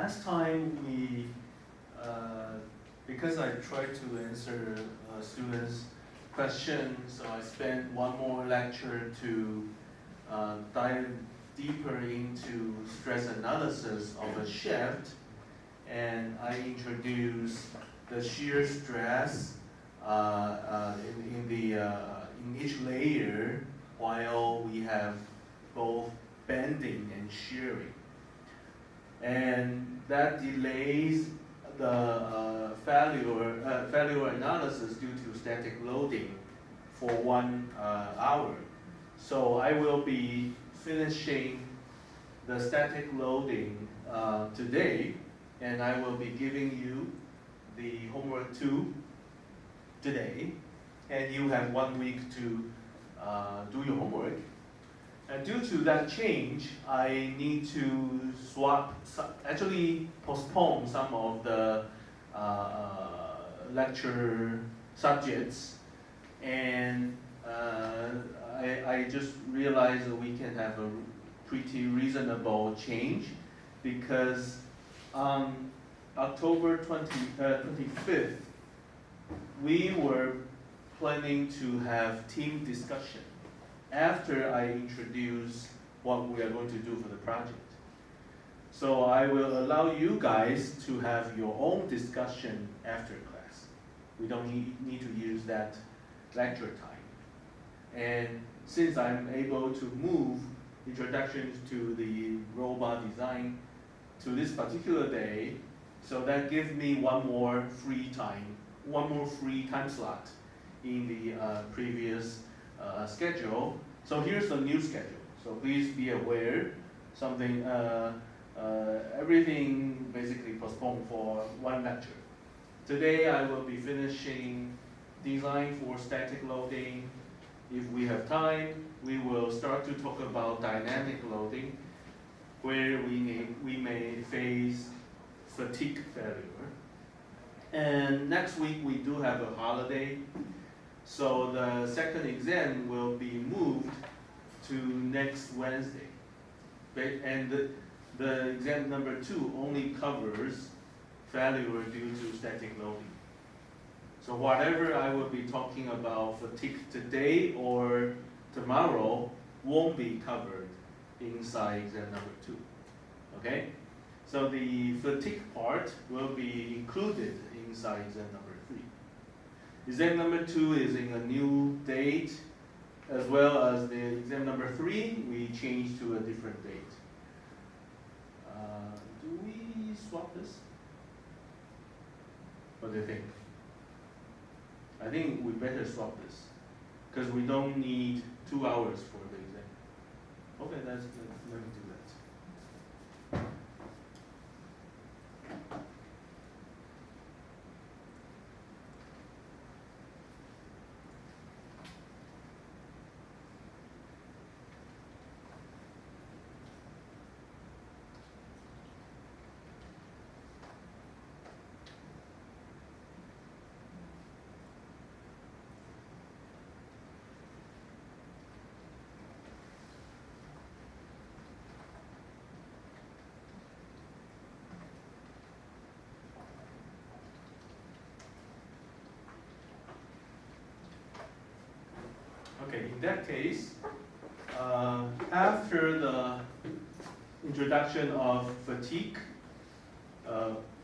last time because I tried to answer students' questions, so I spent one more lecture to dive deeper into stress analysis of a shaft, and I introduced the shear stress in each layer, while we have both bending and shearing. And that delays the failure analysis due to static loading for 1 hour. So I will be finishing the static loading today, and I will be giving you the homework 2 today, and you have 1 week to do your homework. And due to that change, I need to actually postpone some of the lecture subjects, and I just realized that we can have a pretty reasonable change, because on October 25th, we were planning to have team discussion after I introduce what we are going to do for the project. So I will allow you guys to have your own discussion after class. We don't need to use that lecture time. And since I'm able to move introductions to the robot design to this particular day, so that gives me one more free time slot in the previous schedule. So here's the new schedule. So please be aware, everything basically postponed for 1 lecture. Today I will be finishing design for static loading. If we have time, we will start to talk about dynamic loading, where we may face fatigue failure. And next week we do have a holiday, so the second exam will be moved to next Wednesday. And the exam number 2 only covers failure due to static loading. So whatever I will be talking about fatigue today or tomorrow won't be covered inside exam number 2. Okay? So the fatigue part will be included inside exam number 3. Exam number 2 is in a new date, as well as the exam number 3, we changed to a different date. Do we swap this? What do you think? I think we better swap this, because we don't need 2 hours for the exam. Okay, let me do that. Okay, in that case, after the introduction of fatigue,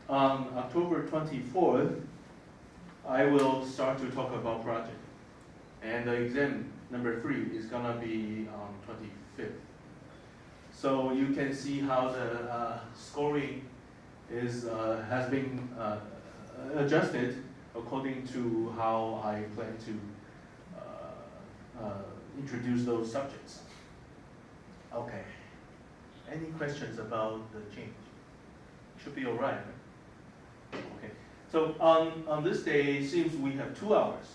on October 24th, I will start to talk about project. And the exam number 3 is gonna be on 25th. So you can see how the scoring has been adjusted according to how I plan to introduce those subjects. Okay. Any questions about the change? Should be all right. Okay. So on this day, since we have 2 hours,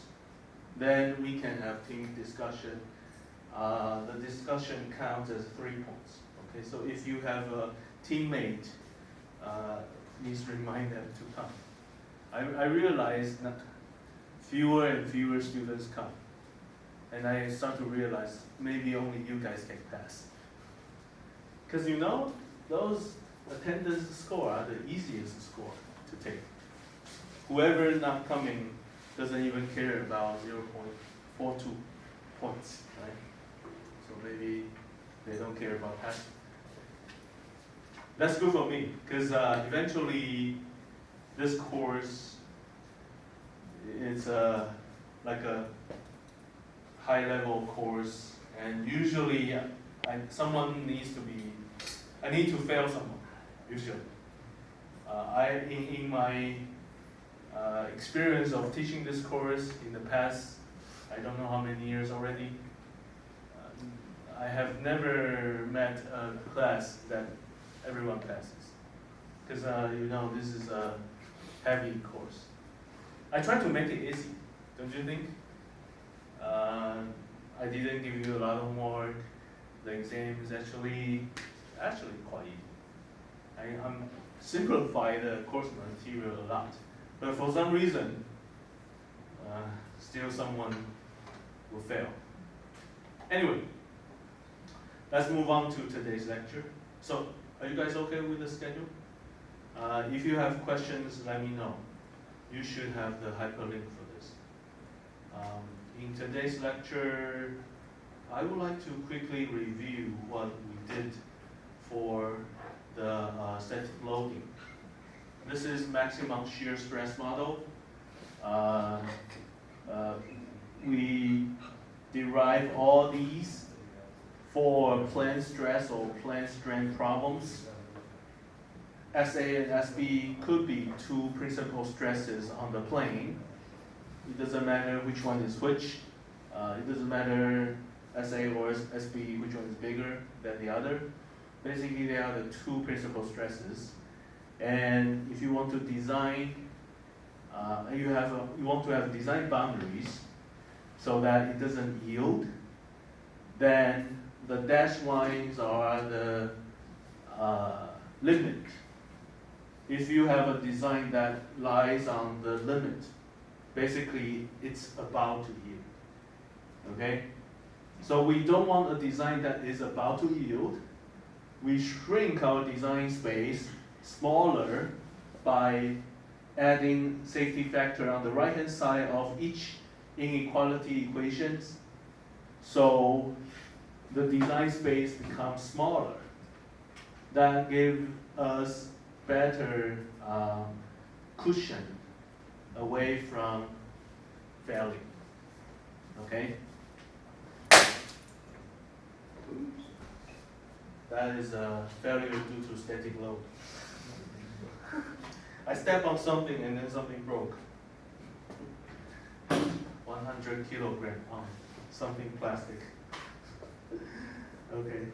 then we can have team discussion. The discussion counts as 3 points. Okay. So if you have a teammate, please remind them to come. I realize that fewer and fewer students come. And I start to realize maybe only you guys can pass. Because you know, those attendance score are the easiest score to take. Whoever is not coming doesn't even care about 0.42 points, right? So maybe they don't care about passing. That's good for me, because eventually this course is like a high-level course, and usually someone needs to be, I need to fail someone, usually. In my experience of teaching this course in the past, I don't know how many years already, I have never met a class that everyone passes. Because this is a heavy course. I try to make it easy, don't you think? I didn't give you a lot of homework. The exam is actually quite easy. I'm simplify the course material a lot, but for some reason, still someone will fail. Anyway, let's move on to today's lecture. So, are you guys okay with the schedule? If you have questions, let me know. You should have the hyperlink for this. In today's lecture, I would like to quickly review what we did for the static loading. This is maximum shear stress model. We derive all these for plane stress or plane strain problems. SA and SB could be two principal stresses on the plane. It doesn't matter which one is which. It doesn't matter SA or SB, which one is bigger than the other. Basically, they are the two principal stresses. And if you want to design, you want to have design boundaries so that it doesn't yield, then the dashed lines are the limit. If you have a design that lies on the limit, basically it's about to yield. Okay? So we don't want a design that is about to yield. We shrink our design space smaller by adding safety factor on the right-hand side of each inequality equations. So the design space becomes smaller. That gives us better cushion away from failing. Okay? That is a failure due to static load. I stepped on something and then something broke. 100 kilogram on something plastic. Okay.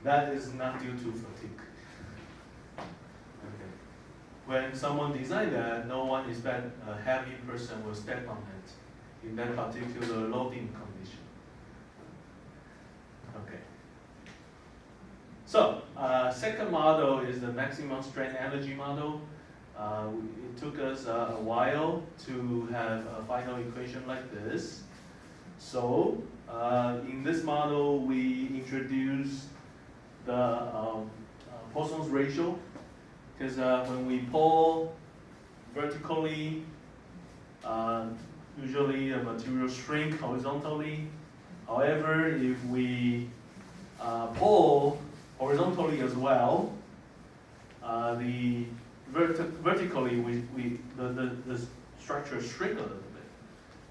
That is not due to fatigue. Okay. When someone designed that, no one expects a heavy person will step on it in that particular loading condition. Okay. So, second model is the maximum strain energy model. It took us a while to have a final equation like this. So, in this model, we introduce the Poisson's ratio, because when we pull vertically, usually the material shrink horizontally. However, if we pull horizontally as well, the vertically the structure shrink a little bit.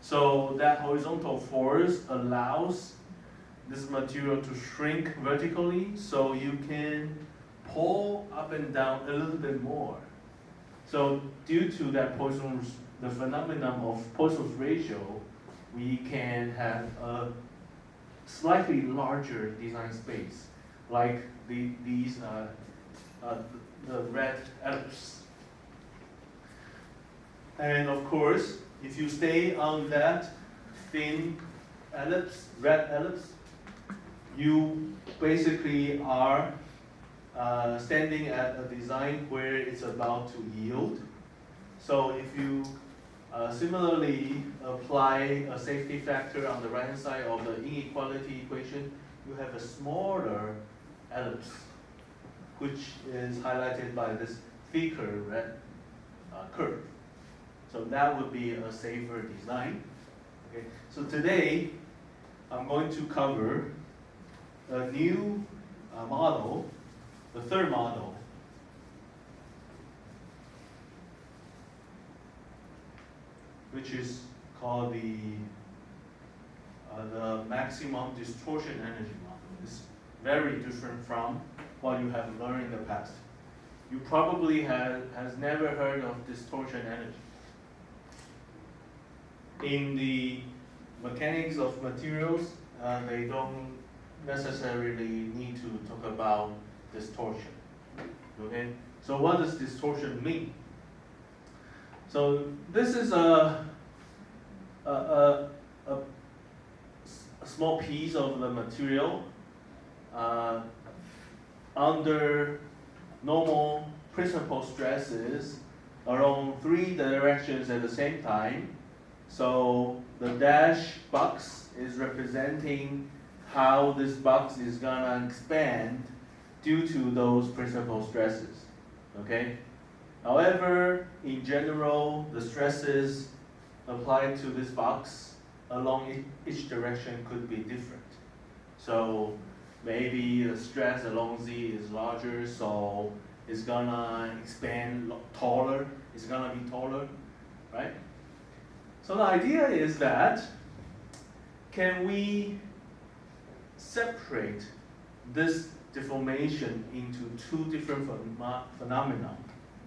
So that horizontal force allows this material to shrink vertically, so you can pull up and down a little bit more. So due to that the phenomenon of Poisson's ratio, we can have a slightly larger design space, like the red ellipse. And of course, if you stay on that thin ellipse, red ellipse, you basically are standing at a design where it's about to yield. So if you similarly apply a safety factor on the right hand side of the inequality equation, you have a smaller ellipse which is highlighted by this thicker red curve. So that would be a safer design. Okay. So today, I'm going to cover a new model, the third model, which is called the maximum distortion energy model. It's very different from what you have learned in the past. You probably has never heard of distortion energy. In the mechanics of materials, they don't necessarily need to talk about distortion. Okay? So what does distortion mean? So this is a small piece of the material under normal principal stresses along 3 directions at the same time. So the dash box is representing how this box is gonna expand due to those principal stresses. Okay? However, in general, the stresses applied to this box along each direction could be different. So maybe the stress along Z is larger, so it's gonna expand taller, it's gonna be taller, right? So the idea is that, can we separate this deformation into 2 different phenomena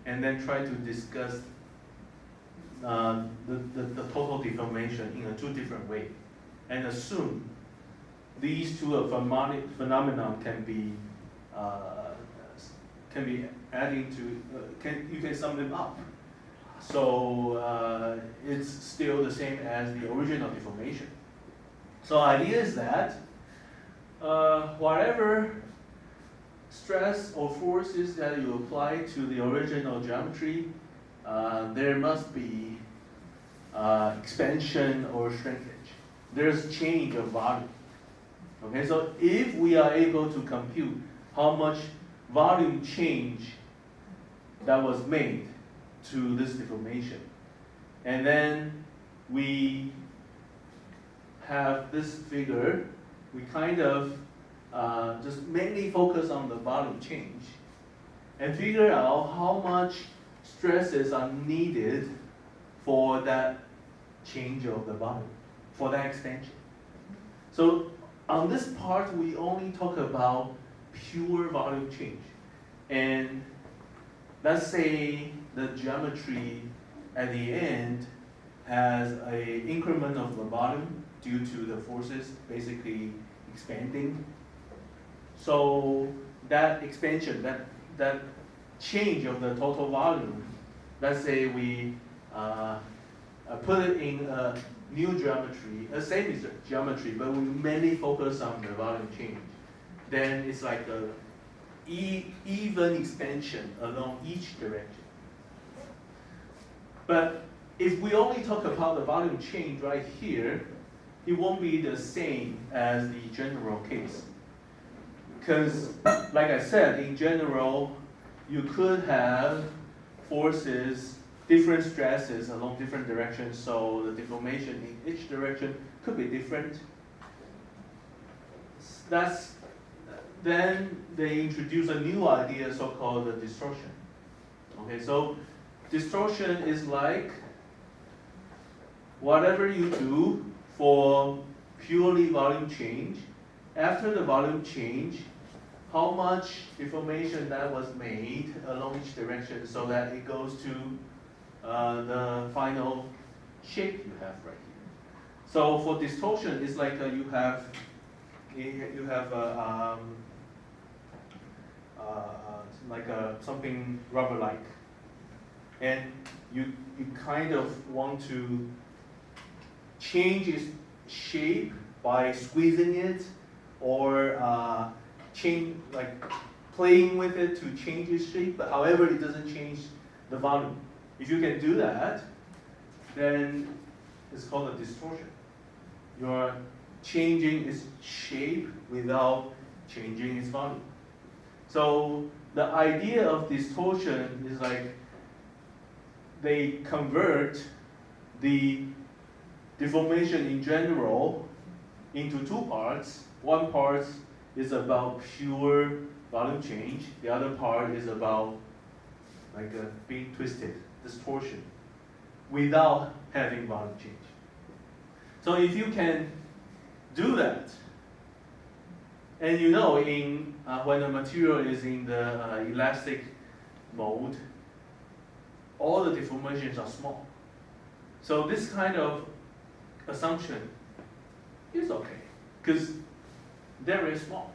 and then try to discuss the total deformation in a 2 different ways, and assume these 2 phenomena can be adding to, you can sum them up. So it's still the same as the original deformation. So idea is that whatever stress or forces that you apply to the original geometry, there must be expansion or shrinkage. There's change of volume. Okay, so if we are able to compute how much volume change that was made to this deformation, and then we have this figure, we kind of just mainly focus on the volume change and figure out how much stresses are needed for that change of the volume, for that extension. So on this part, we only talk about pure volume change. And let's say the geometry at the end has an increment of the volume due to the forces basically expanding. So that expansion, that change of the total volume, let's say we put it in a new geometry, same geometry, but we mainly focus on the volume change. Then it's like a even expansion along each direction. But if we only talk about the volume change right here, it won't be the same as the general case. Because, like I said, in general, you could have forces, different stresses along different directions, so the deformation in each direction could be different. Then they introduce a new idea, so-called the distortion. Okay, so distortion is like whatever you do for purely volume change, after the volume change, how much deformation that was made along each direction so that it goes to the final shape you have right here. So for distortion, it's like you have like something rubber-like, and you kind of want to change its shape by squeezing it, or playing with it to change its shape, but however it doesn't change the volume. If you can do that, then it's called a distortion. You're changing its shape without changing its volume. So the idea of distortion is like they convert the deformation in general into two parts. One part is about pure volume change. The other part is about like being twisted, distortion, without having volume change. So if you can do that, and you know in when the material is in the elastic mode, all the deformations are small. So this kind of assumption is okay, because they're very small.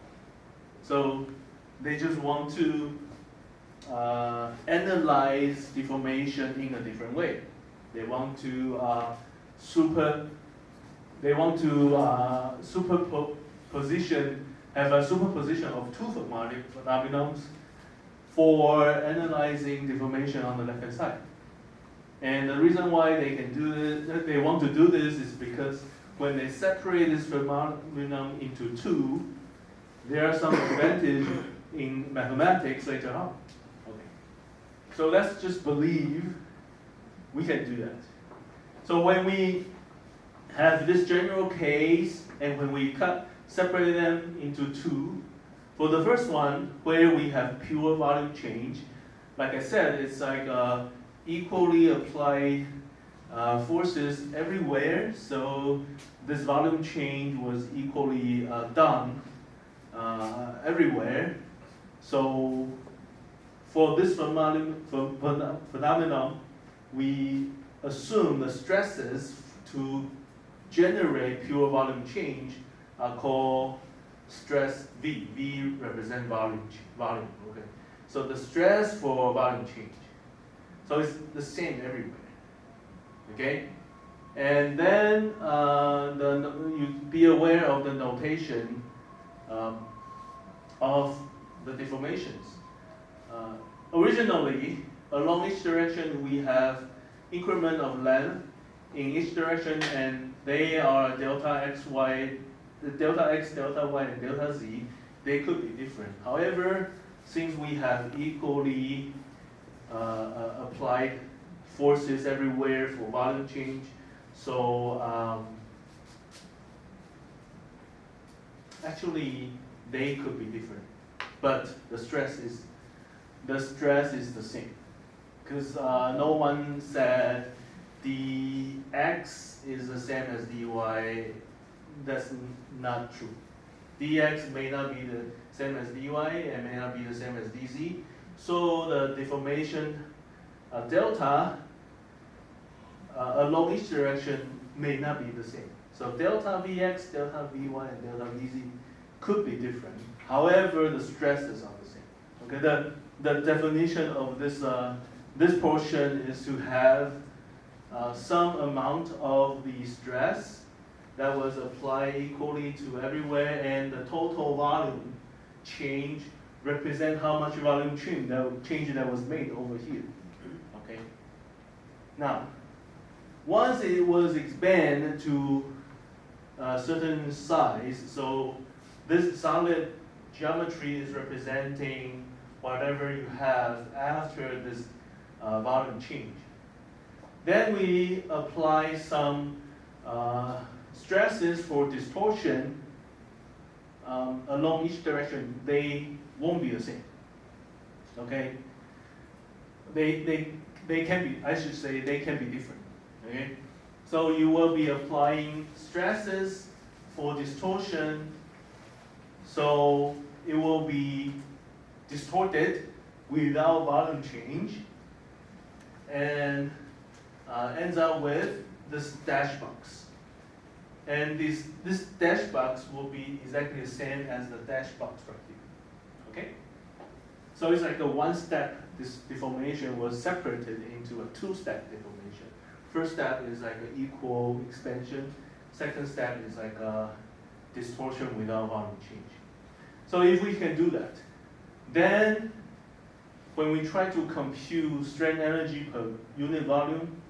So they just want to analyze deformation in a different way. They want to have a superposition of two phenomena for analyzing deformation on the left-hand side. And the reason why they can do this, they want to do this, is because when they separate this phenomenon into two, there are some advantage in mathematics later on. Okay. So let's just believe we can do that. So when we have this general case, and when we separate them into two, for the first one, where we have pure volume change, like I said, it's like equally applied forces everywhere, so this volume change was equally done everywhere. So for this phenomenon, we assume the stresses to generate pure volume change are called stress V. V represent volume. Okay. So the stress for volume change. So it's the same everywhere. Okay. And then you be aware of the notation of the deformations. Originally, along each direction we have increment of length in each direction, and they are delta x, y, delta x, delta y, and delta z. They could be different. However, since we have equally applied forces everywhere for volume change, so actually they could be different, but the stress is the same, because no one said dx is the same as dy. That's not true. Dx may not be the same as dy and may not be the same as dz. So the deformation delta along each direction may not be the same. So delta Vx, delta Vy, and delta Vz could be different. However, the stresses are the same. Okay, the definition of this portion is to have some amount of the stress that was applied equally to everywhere, and the total volume change represent how much volume change that was made over here. Okay. Now, once it was expanded to a certain size, so this solid geometry is representing whatever you have after this volume change. Then we apply some stresses for distortion along each direction. They won't be the same. Okay? They can be, I should say, they can be different. Okay? So you will be applying stresses for distortion, so it will be distorted without volume change, and ends up with this dash box. And this dash box will be exactly the same as the dash box right here. Okay? So it's like a one-step deformation was separated into a two-step deformation. First step is like an equal expansion. Second step is like a distortion without volume change. So if we can do that, then when we try to compute strain energy per unit volume,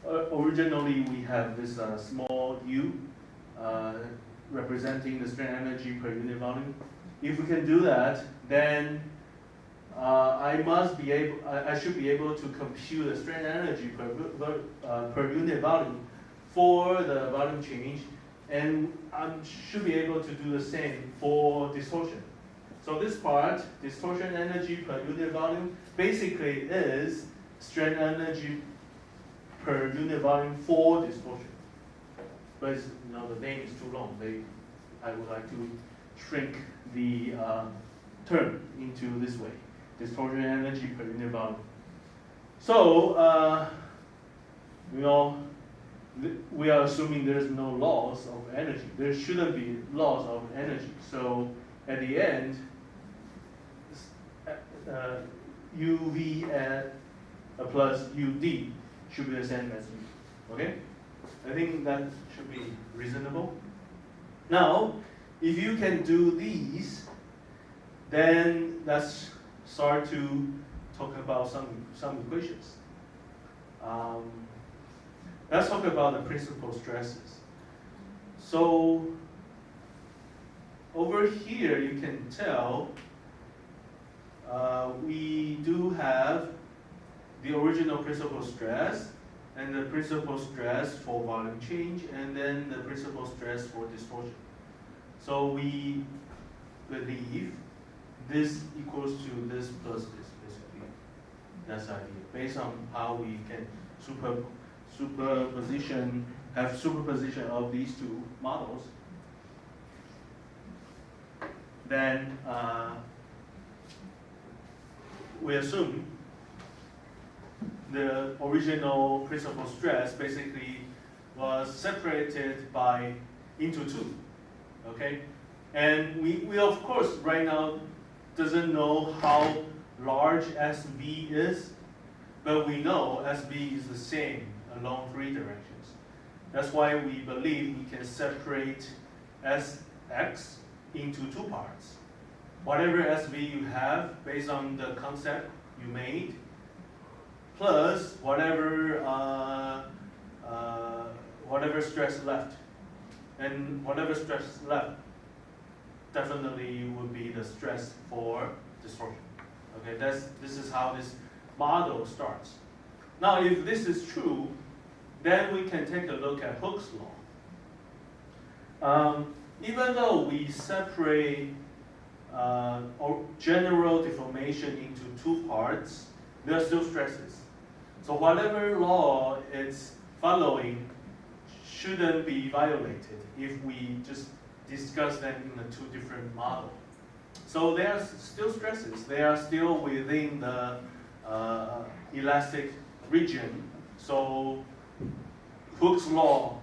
originally we have this small u representing the strain energy per unit volume. If we can do that, then I should be able to compute the strain energy per unit volume for the volume change, and I should be able to do the same for distortion. So this part, distortion energy per unit volume, basically is strain energy per unit volume for distortion. But the name is too long. I would like to shrink the term into this way: distortion energy per unit volume. So we are assuming there's no loss of energy. There shouldn't be loss of energy. So at the end, UV at plus UD should be the same as V. Okay? I think that should be reasonable. Now, if you can do these, then let's start to talk about some equations. Let's talk about the principal stresses. So over here, you can tell we do have the original principal stress and the principal stress for volume change, and then the principal stress for distortion. So we believe this equals to this plus this, basically. That's the idea. Based on how we can have superposition of these two models, then we assume the original principal stress basically was separated into two, okay? And we of course right now doesn't know how large SV is, but we know SV is the same along three directions. That's why we believe we can separate Sx into two parts. Whatever SV you have based on the concept you made, plus whatever stress left. And whatever stress left definitely would be the stress for distortion. Okay, this is how this model starts. Now, if this is true, then we can take a look at Hooke's law. Even though we separate general deformation into two parts, there are still stresses. So whatever law it's following shouldn't be violated if we just discuss them in the two different models. So there are still stresses. They are still within the elastic region. So Hooke's law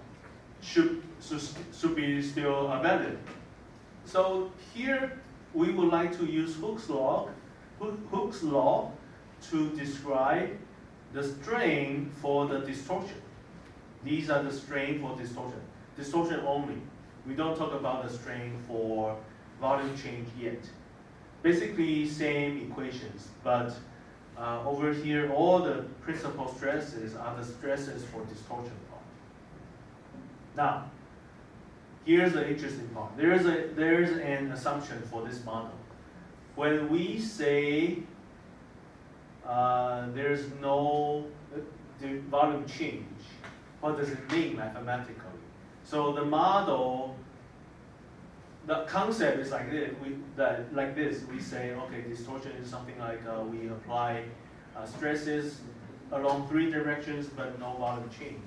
should be still valid. So here we would like to use Hooke's law to describe the strain for the distortion. These are the strain for distortion. Distortion only. We don't talk about the strain for volume change yet. Basically same equations, but over here all the principal stresses are the stresses for distortion part. Now, here's the interesting part. There is an assumption for this model. When we say there's no volume change, what does it mean mathematically? So the model, the concept is like this. We say, okay, distortion is something like we apply stresses along three directions, but no volume change.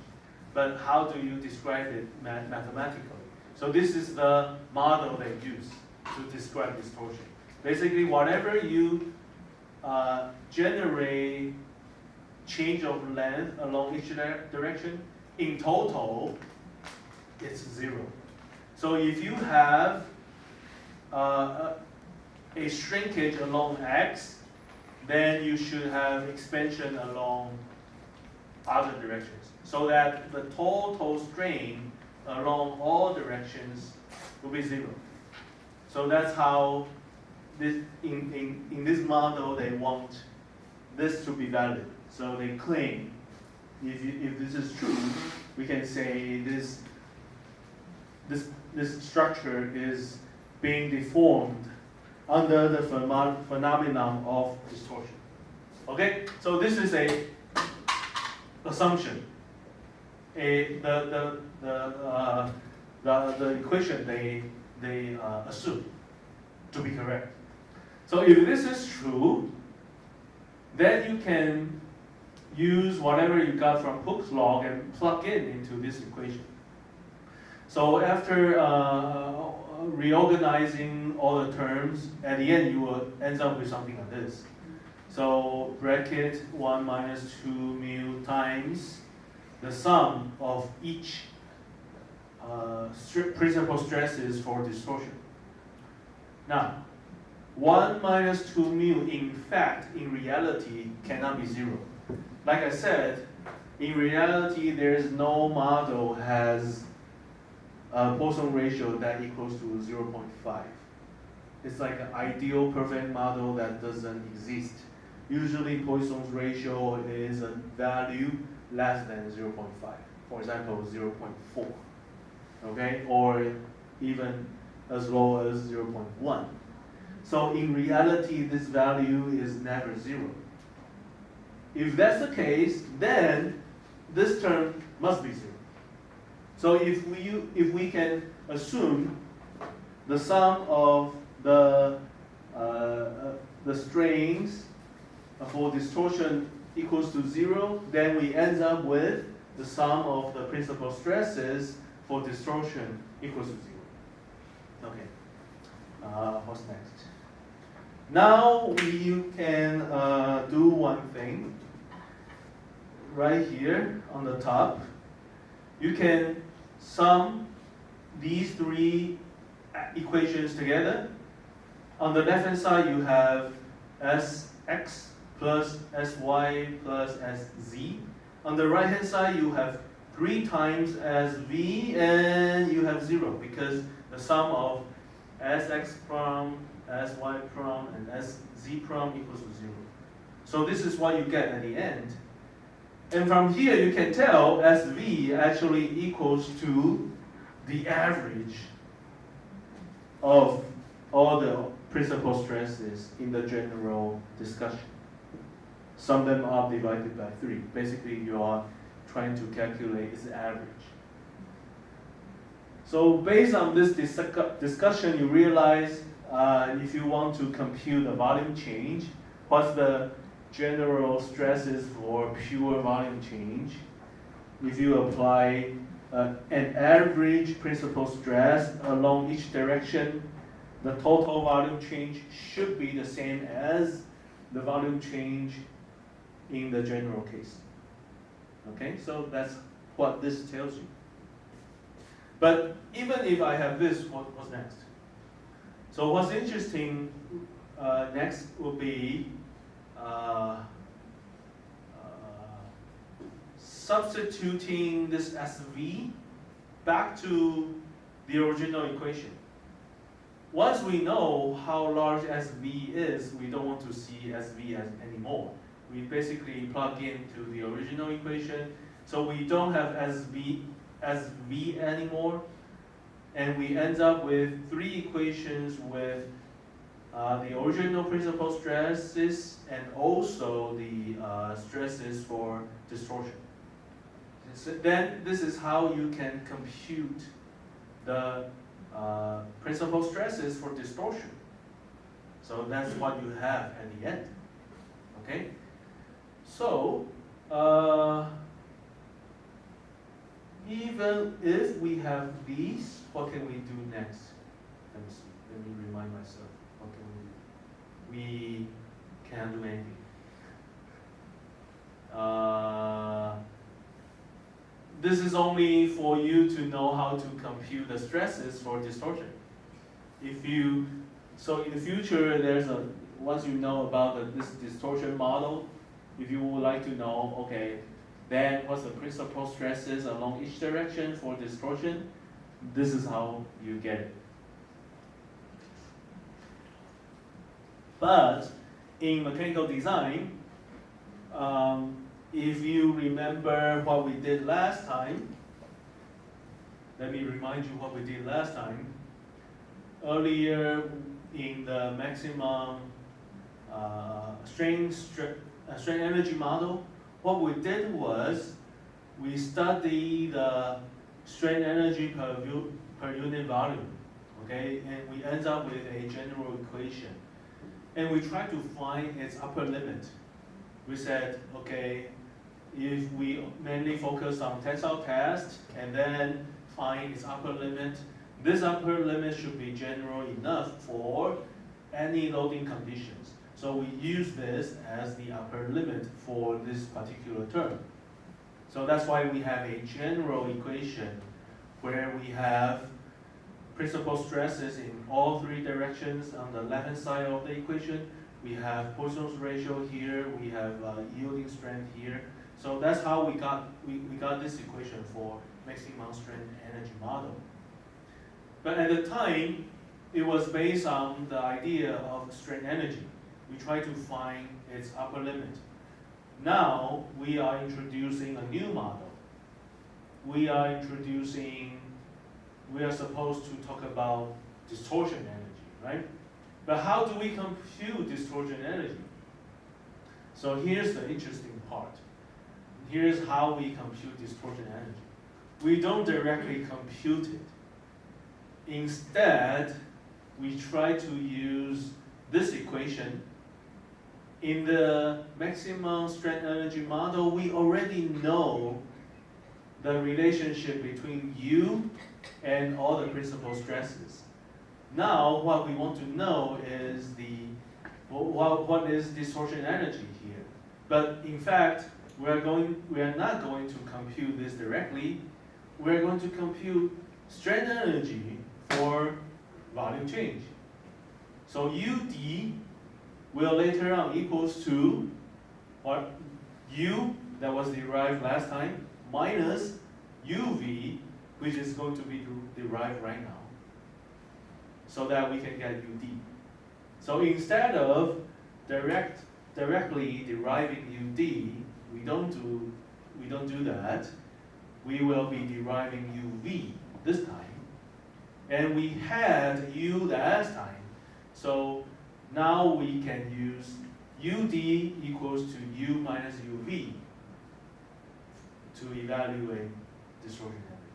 But how do you describe it mathematically? So this is the model they use to describe distortion. Basically, whatever you generate change of length along each direction, in total, it's zero. So if you have a shrinkage along x, then you should have expansion along other directions, so that the total strain along all directions will be zero. So that's how this, in this model they want this to be valid. So they claim if this is true, we can say this structure is being deformed under the phenomenon of distortion. Okay, so this is a assumption. The equation they assume to be correct. So if this is true, then you can use whatever you got from Hooke's law and plug it into this equation. So after reorganizing all the terms, at the end you will end up with something like this. So bracket 1 minus 2 mu times the sum of each principal stresses for distortion. Now, 1 minus 2 mu, in fact, in reality, cannot be 0. Like I said, in reality, there is no model has a Poisson ratio that equals to 0.5. It's like an ideal perfect model that doesn't exist. Usually, Poisson's ratio is a value less than 0.5. For example, 0.4, okay, or even as low as 0.1. So in reality, this value is never 0. If that's the case, then this term must be 0. So if we can assume the sum of the strains for distortion equals to 0, then we end up with the sum of the principal stresses for distortion equals to 0. Okay. What's next? Now you can do one thing. Right here on the top, you can sum these three equations together. On the left hand side, you have Sx plus Sy plus Sz. On the right hand side, you have 3 times Sv, and you have 0 because the sum of Sx prime, Sy prime, and Sz prime equals to 0. So this is what you get at the end. And from here, you can tell Sv actually equals to the average of all the principal stresses in the general discussion. Sum them up divided by 3. Basically, you are trying to calculate its average. So based on this discussion, you realize if you want to compute the volume change, what's the general stresses for pure volume change? If you apply an average principal stress along each direction, the total volume change should be the same as the volume change in the general case. Okay, so that's what this tells you. But even if I have this, what's next? So what's interesting next will be substituting this Sv back to the original equation. Once we know how large Sv is, we don't want to see Sv anymore. We basically plug into the original equation, so we don't have Sv anymore, and we end up with 3 equations with the original principal stresses and also the stresses for distortion. So then this is how you can compute the principal stresses for distortion. So that's what you have at the end. Okay? So even if we have these, what can we do next? Let me see. Let me remind myself. What can we do? We can't do anything. This is only for you to know how to compute the stresses for distortion. So in the future, once you know about this distortion model, if you would like to know, okay, then what's the principal stresses along each direction for distortion, this is how you get it. But in mechanical design, if you remember what we did last time, let me remind you what we did last time. earlier in the maximum strain energy model, what we did was we studied the strain energy per unit volume, okay, and we end up with a general equation. And we try to find its upper limit. We said, okay, if we mainly focus on tensile test and then find its upper limit, this upper limit should be general enough for any loading conditions. So we use this as the upper limit for this particular term. So that's why we have a general equation where we have principal stresses in all three directions on the left-hand side of the equation. We have Poisson's ratio here, we have yielding strength here. So that's how we got this equation for maximum strain energy model. But at the time, it was based on the idea of strain energy. We tried to find its upper limit. Now, we are introducing a new model. We are supposed to talk about distortion energy, right? But how do we compute distortion energy? So here's the interesting part. Here's how we compute distortion energy. We don't directly compute it. Instead, we try to use this equation. In the maximum strain energy model, we already know the relationship between U and all the principal stresses. Now, what we want to know is what is distortion energy here. But in fact, we are not going to compute this directly. We're going to compute strain energy for volume change. So UD will later on equals to what? U that was derived last time minus UV, which is going to be derived right now, so that we can get UD. So instead of directly deriving UD, we don't do that. We will be deriving UV this time. And we had U last time. So now we can use UD equals to U minus UV to evaluate distortion energy.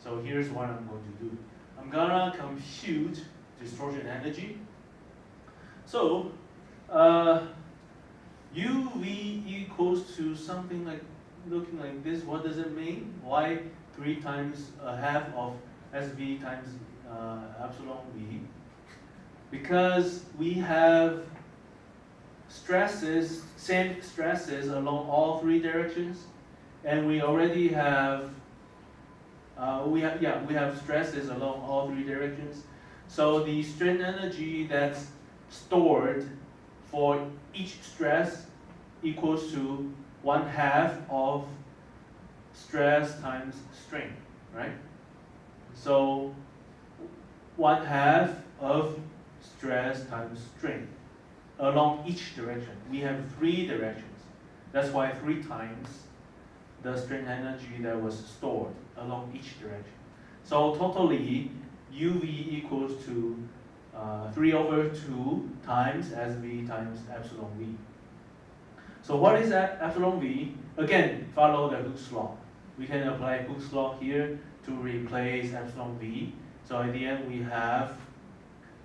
So here's what I'm going to do. I'm gonna compute distortion energy. So UV equals to something like looking like this. What does it mean? Why 3 times a half of SV times epsilon V? Because we have stresses, same stresses along all 3 directions, and we already have we have stresses along all 3 directions. So the strain energy that's stored for each stress equals to 1/2 of stress times strain, right? So 1/2 of stress times strain along each direction. We have 3 directions. That's why 3 times the strain energy that was stored along each direction. So totally, UV equals to 3/2 times SV times epsilon V. So what is that epsilon V? Again, follow the Hooke's law. We can apply Hooke's law here to replace epsilon V. So at the end we have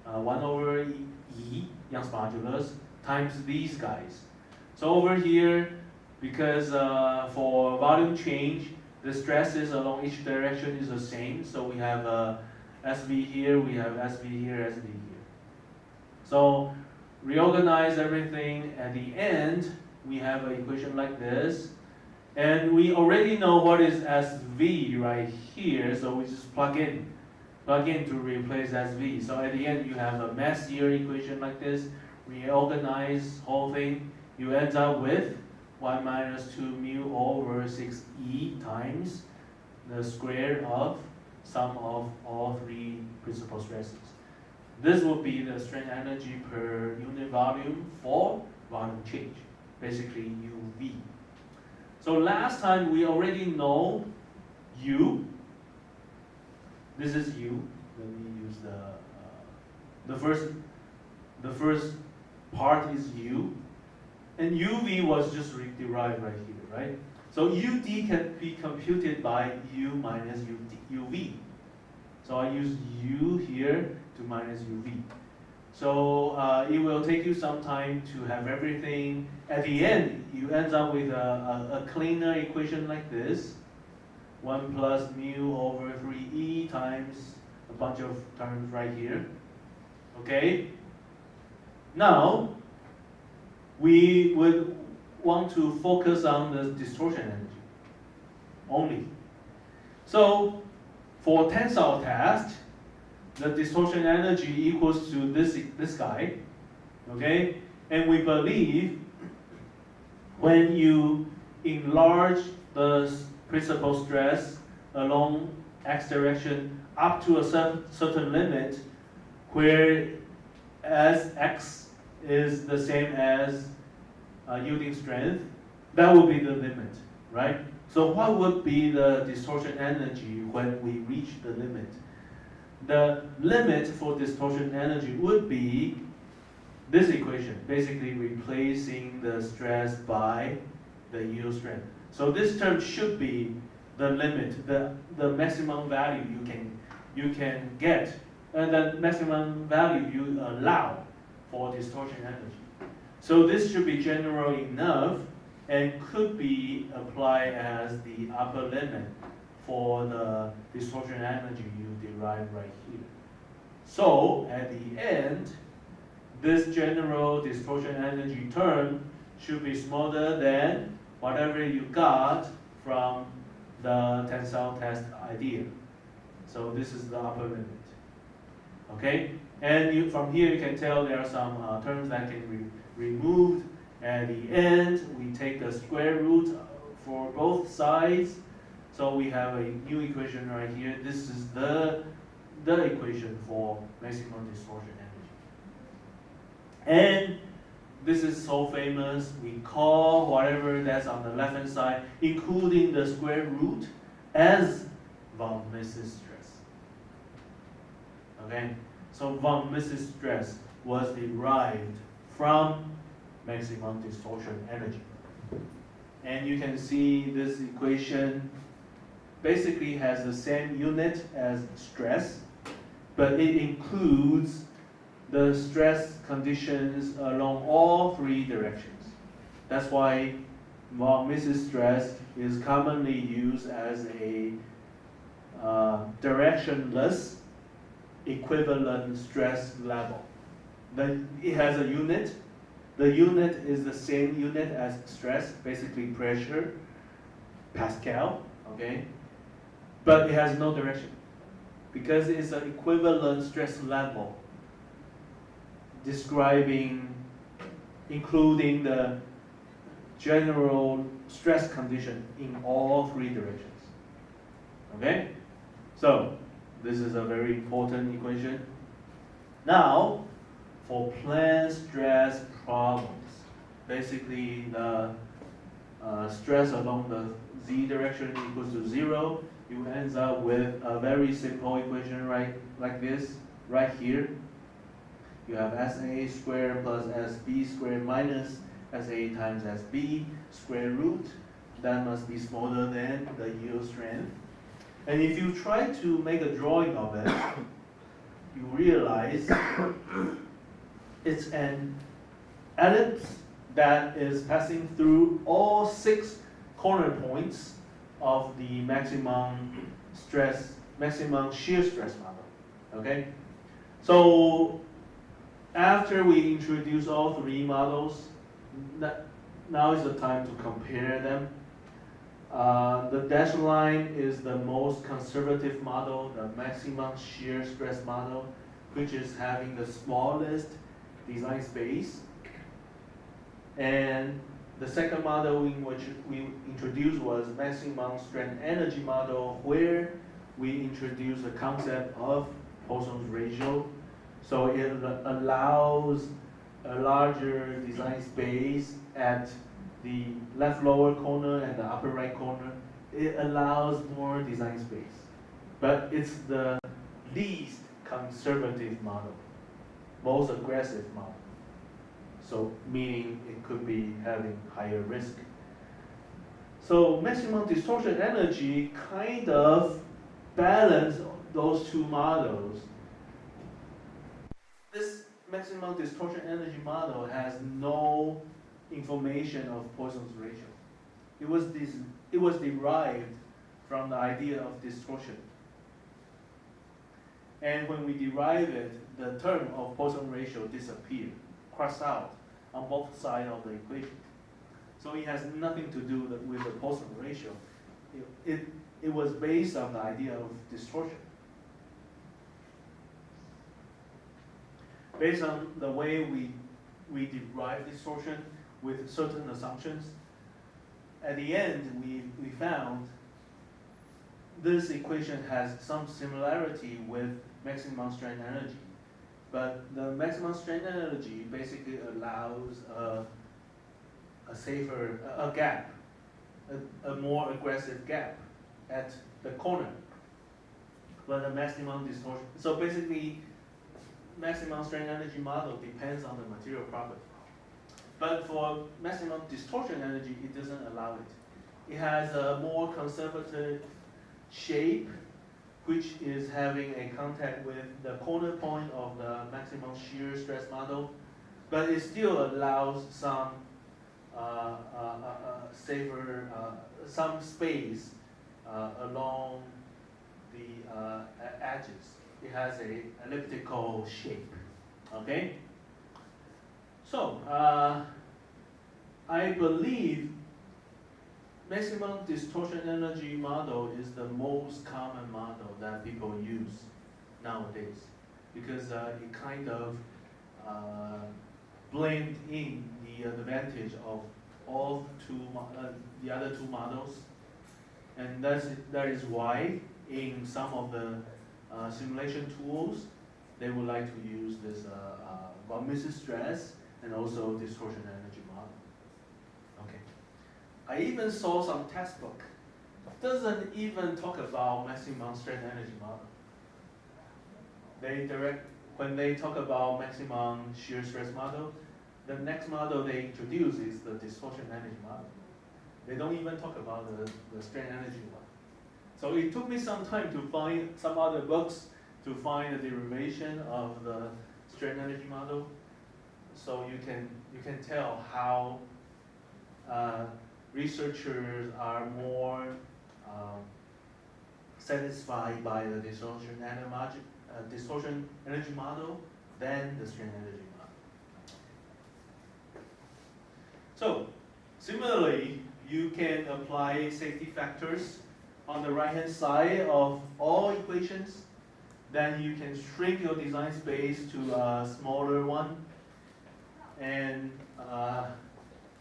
1/E, Young's modulus, times these guys. So over here, because for volume change, the stresses along each direction is the same. So we have SV here, we have SV here, SV here. So reorganize everything. At the end, we have an equation like this. And we already know what is SV right here, so we just plug in to replace SV. So at the end, you have a messier equation like this. Reorganize whole thing. You end up with 1 minus 2 mu over 6E times the square of sum of all 3 principal stresses. This will be the strain energy per unit volume for volume change, basically UV. So last time we already know U. This is U. Let me use the the first part is U, and UV was just derived right here, right? So UD can be computed by U minus UV. So I use U here to minus UV. So it will take you some time to have everything. At the end, you end up with a cleaner equation like this. 1 plus mu over 3e times a bunch of terms right here. Okay? Now, we would want to focus on the distortion energy only. So, for tensile test, the distortion energy equals to this guy, okay? And we believe when you enlarge the principal stress along x direction up to a certain limit, where as x is the same as yielding strength, that will be the limit, right? So what would be the distortion energy when we reach the limit? The limit for distortion energy would be this equation, basically replacing the stress by the yield strength. So this term should be the limit, the maximum value you can get, and the maximum value you allow for distortion energy. So this should be general enough and could be applied as the upper limit for the distortion energy you derive right here. So at the end, this general distortion energy term should be smaller than whatever you got from the tensile test idea. So this is the upper limit. Okay? And from here you can tell there are some terms that can be removed. At the end, we take the square root for both sides. So we have a new equation right here. This is the equation for maximum distortion energy. And this is so famous, we call whatever that's on the left-hand side, including the square root, as von Mises stress. Okay? So von Mises stress was derived from maximum distortion energy. And you can see this equation basically has the same unit as stress, but it includes the stress conditions along all three directions. That's why von Mises stress is commonly used as a directionless equivalent stress level. It has a unit. The unit is the same unit as stress, basically pressure, Pascal, okay? But it has no direction because it's an equivalent stress level describing, including the general stress condition in all three directions. Okay? So, this is a very important equation. Now, for plane stress problems, basically the stress along the z direction equals to 0, you end up with a very simple equation like this, right here. You have SA squared plus SB squared minus SA times SB square root. That must be smaller than the yield strength. And if you try to make a drawing of it, you realize it's an ellipse that is passing through all 6 corner points of the maximum shear stress model. Okay? So after we introduce all 3 models, now is the time to compare them. The dashed line is the most conservative model, the maximum shear stress model, which is having the smallest design space. And the second model in which we introduced was maximum strength energy model, where we introduced the concept of Poisson's ratio. So it allows a larger design space at the left lower corner and the upper right corner. It allows more design space, but it's the least conservative model. most aggressive model. So meaning it could be having higher risk. So maximum distortion energy kind of balance those two models. This maximum distortion energy model has no information of Poisson's ratio. It was derived from the idea of distortion. And when we derive it, the term of Poisson ratio disappeared, crossed out on both sides of the equation. So it has nothing to do with the Poisson ratio. It was based on the idea of distortion. Based on the way we derive distortion with certain assumptions, at the end we found this equation has some similarity with maximum strain energy. But the maximum strain energy basically allows a gap, a more aggressive gap at the corner. But the maximum distortion, so basically maximum strain energy model depends on the material property. But for maximum distortion energy, it doesn't allow it. It has a more conservative shape, which is having a contact with the corner point of the maximum shear stress model, but it still allows some safer, some space along the edges. It has a elliptical shape. Okay. So I believe maximum distortion energy model is the most common model that people use nowadays because it kind of blend in the advantage of all the other two models, and that is why in some of the simulation tools they would like to use this von Mises stress and also distortion energy model. Okay. I even saw some textbook doesn't even talk about maximum strain energy model. When they talk about maximum shear stress model, the next model they introduce is the distortion energy model. They don't even talk about the strain energy one. So it took me some time to find some other books to find the derivation of the strain energy model. So you can tell how researchers are more satisfied by the distortion energy model than the strain energy model. So similarly, you can apply safety factors on the right-hand side of all equations. Then you can shrink your design space to a smaller one. And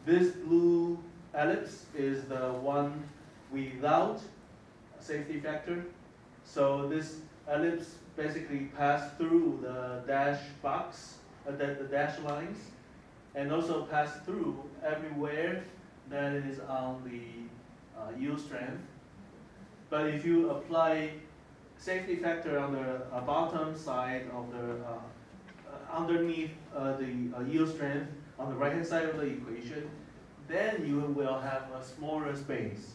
this blue ellipse is the one without safety factor. So this ellipse basically passes through the dash box, the dash lines, and also pass through everywhere that is on the yield strength. But if you apply safety factor on the bottom side of the underneath the yield strength on the right hand side of the equation, then you will have a smaller space.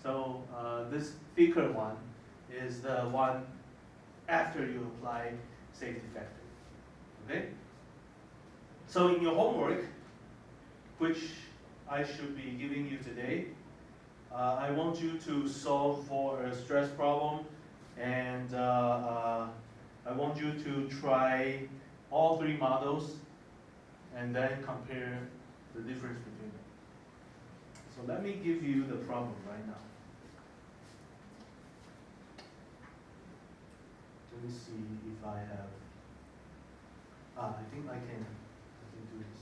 So this thicker one is the one after you apply safety factor. Okay? So in your homework, which I should be giving you today, I want you to solve for a stress problem, and I want you to try all three models and then compare the difference between them. So let me give you the problem right now. Let me see if I have, I think I can do this.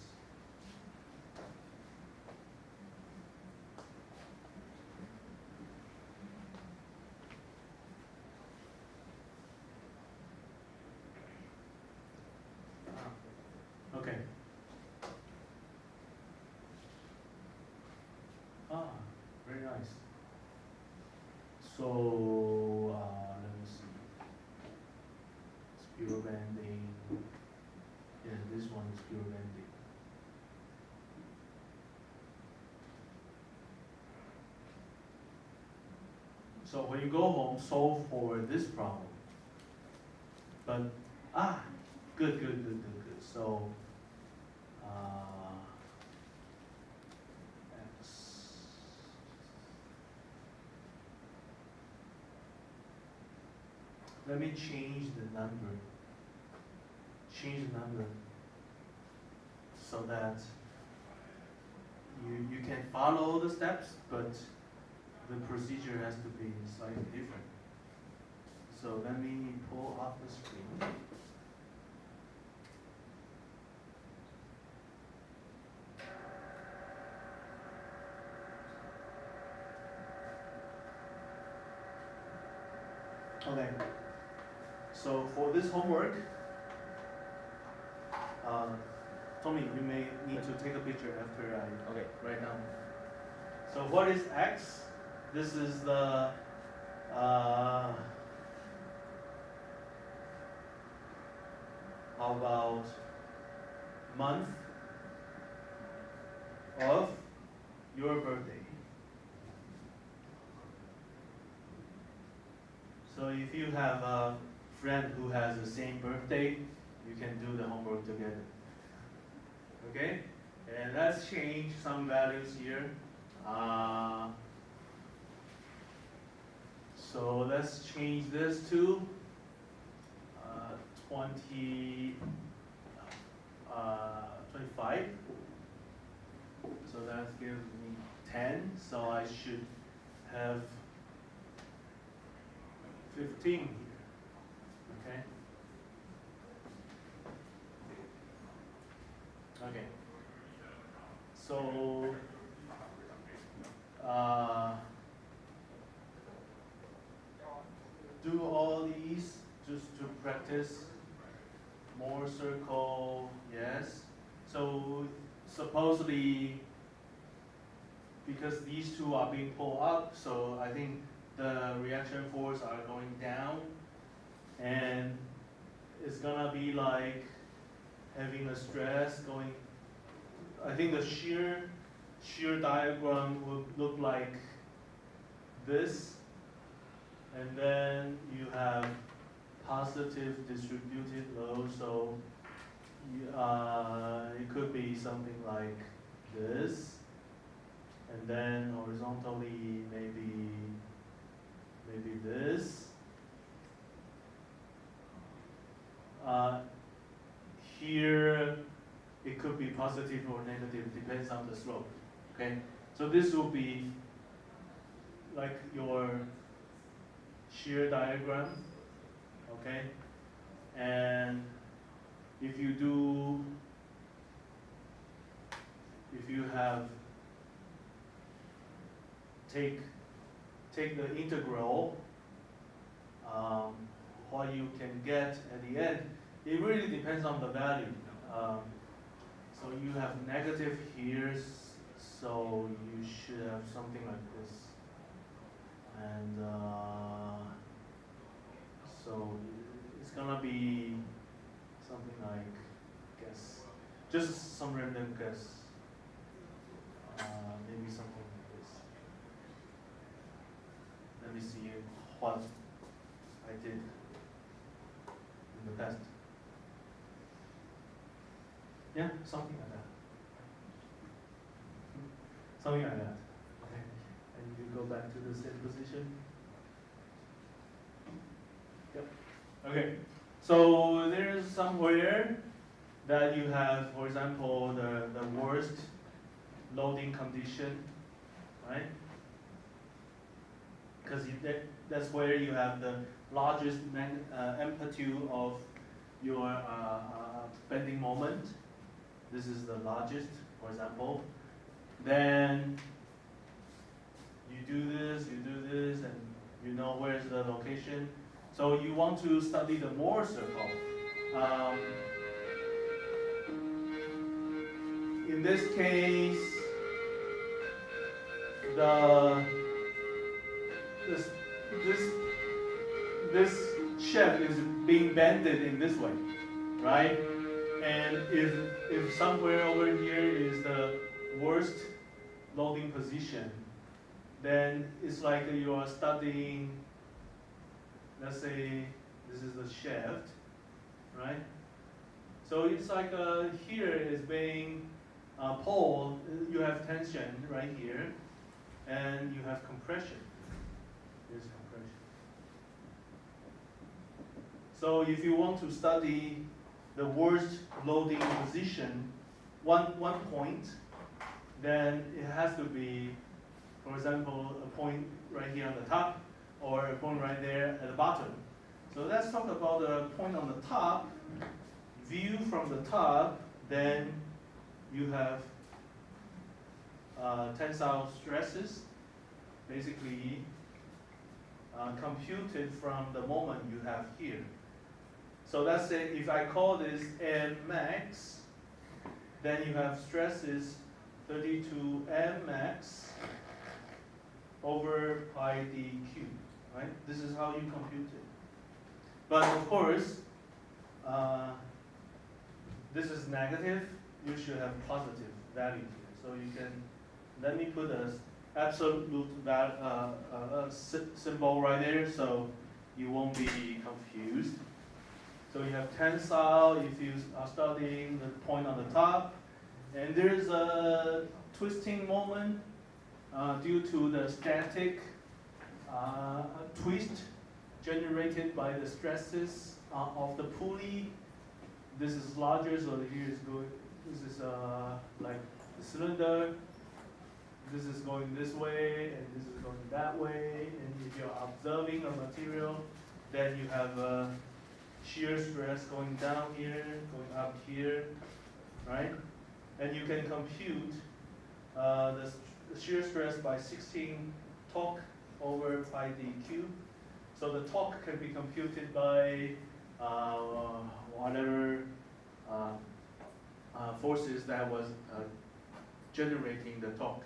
Okay. Very nice. So let me see. Spiro banding. Yeah, this one is pure bending. So when you go home, solve for this problem. But, good. So, X. Let me change the number. Change the number so that you can follow the steps, but the procedure has to be slightly different. So let me pull up the screen. Okay. So for this homework, Tommy, you may need to take a picture after I write down. So what is X? This is the how about month of your birthday? So if you have a friend who has the same birthday, you can do the homework together. Okay? And let's change some values here. So let's change this to 25. So that gives me 10. So I should have 15 here. Okay? Okay. So do all these just to practice. More circle, yes. So supposedly, because these two are being pulled up, so I think the reaction force are going down, and it's gonna be like having a stress going. I think the shear diagram would look like this, and then you have positive distributed load, so it could be something like this, and then horizontally maybe this. Here it could be positive or negative, depends on the slope. Okay, so this will be like your shear diagram. Okay, and if you have take the integral, what you can get at the end, it really depends on the value. So you have negative here, so you should have something like this, and so it's gonna be something like, guess, just some random guess, maybe something like this. Let me see what I did in the past. Yeah, something like that. Something like that. Okay. And you go back to the same position. Yep. Okay. So there's somewhere that you have, for example, the worst loading condition, right? Because that's where you have the largest amplitude of your bending moment. This is the largest, for example. Then you do this, and you know where's the location. So you want to study the Mohr circle. In this case, this shaft is being bended in this way, right? And if somewhere over here is the worst loading position, then it's like you are studying, let's say this is the shaft, right? So it's like here is being pulled, you have tension right here, and you have compression. Here's compression. So if you want to study the worst loading position, one point, then it has to be, for example, a point right here on the top, or a point right there at the bottom. So let's talk about the point on the top. View from the top, then you have tensile stresses, basically computed from the moment you have here. So let's say if I call this M max, then you have stresses 32 M max over pi dq, right? This is how you compute it. But of course, this is negative. You should have positive value here. So you can, let me put a absolute symbol right there so you won't be confused. So you have tensile if you are studying the point on the top. And there's a twisting moment due to the static twist generated by the stresses of the pulley. This is larger, so here is going, this is like the cylinder. This is going this way, and this is going that way. And if you're observing a material, then you have shear stress going down here, going up here, right? And you can compute the shear stress by 16 torque over pi dq. So the torque can be computed by whatever forces that was generating the torque.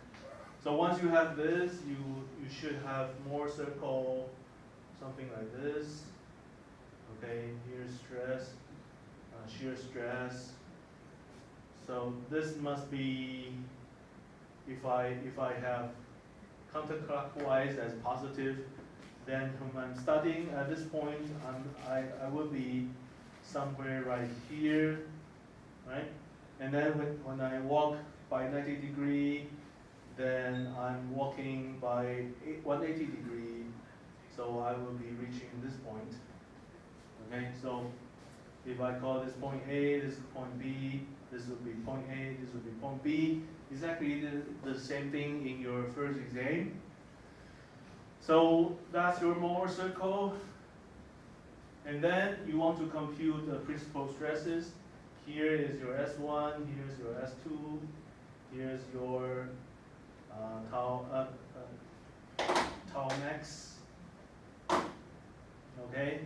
So once you have this, you should have more circle, something like this. Okay, here's stress, shear stress. So this must be, if I have counterclockwise as positive, then when I'm studying at this point, I will be somewhere right here, right? And then when I walk by 90 degree, then I'm walking by 180 degree, so I will be reaching this point. Okay, so if I call this point A, this is point B, this will be point A, this will be point B, exactly the same thing in your first exam. So that's your Mohr circle. And then you want to compute the principal stresses. Here is your S1, here's your S2, here's your tau max. Okay?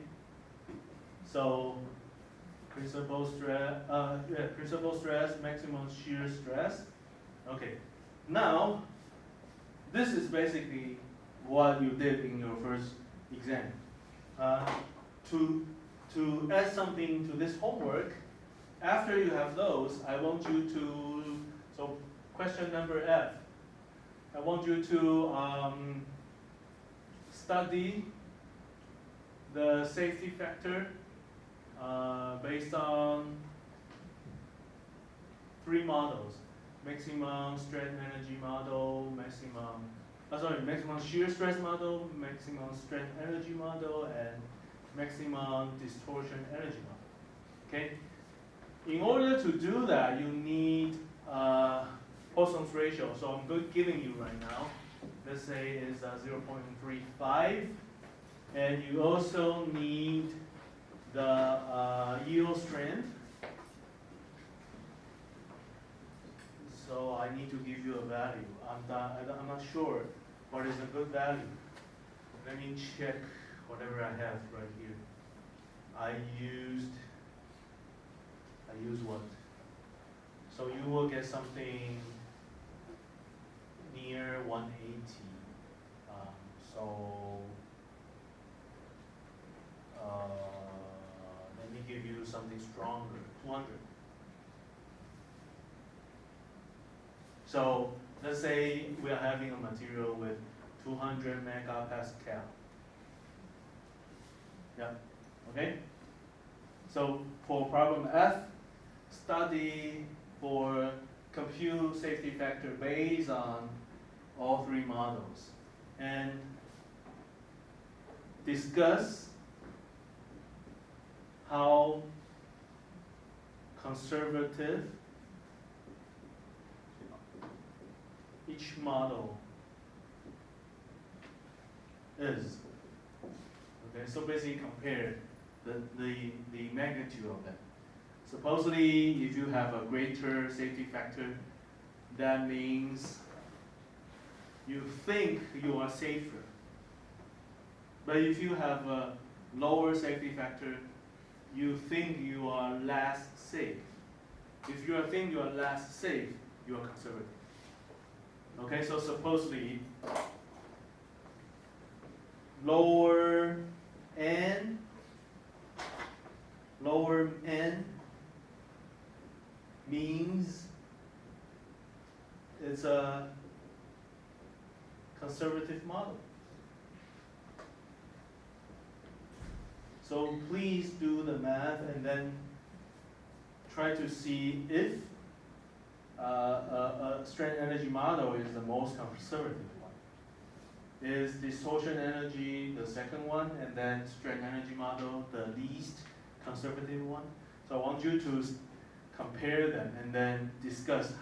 So principal stress, maximum shear stress. Okay. Now, this is basically what you did in your first exam. To add something to this homework, after you have those, I want you to, so question number F, I want you to study the safety factor based on 3 models: maximum strength energy model, maximum shear stress model, maximum strength energy model, and maximum distortion energy model. Okay? In order to do that, you need Poisson's ratio. So I'm giving you right now, let's say is 0.35, and you also need the yield strength. So I need to give you a value. I'm not sure what is a good value. Let me check whatever I have right here. I used what? So you will get something near 180. Let me give you something stronger, 200. So let's say we are having a material with 200 megapascal. Yeah, okay? So for problem F, study for compute safety factor based on all three models. And discuss how conservative each model is. Okay, so basically compare the magnitude of them. Supposedly, if you have a greater safety factor, that means you think you are safer. But if you have a lower safety factor, you think you are less safe. If you think you are less safe, you are conservative. Okay, so supposedly lower n means it's a conservative model. So please do the math and then try to see if a strain energy model is the most conservative one. Is distortion energy the second one, and then strain energy model the least conservative one? So I want you to compare them and then discuss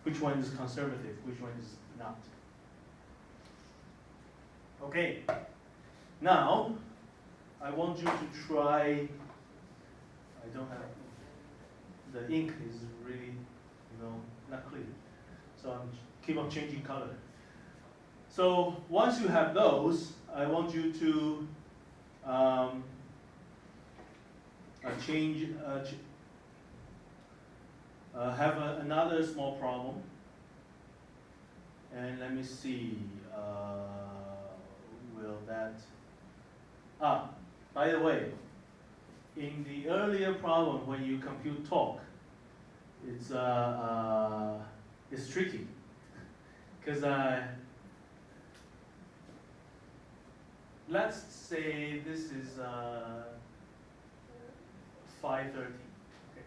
which one is conservative, which one is not. Okay, now I want you to try, I don't have, the ink is really, not clear. So I'm keep on changing color. So once you have those, I want you to have another small problem. And let me see, will that, by the way, in the earlier problem when you compute torque, it's tricky, because let's say this is 530. Okay.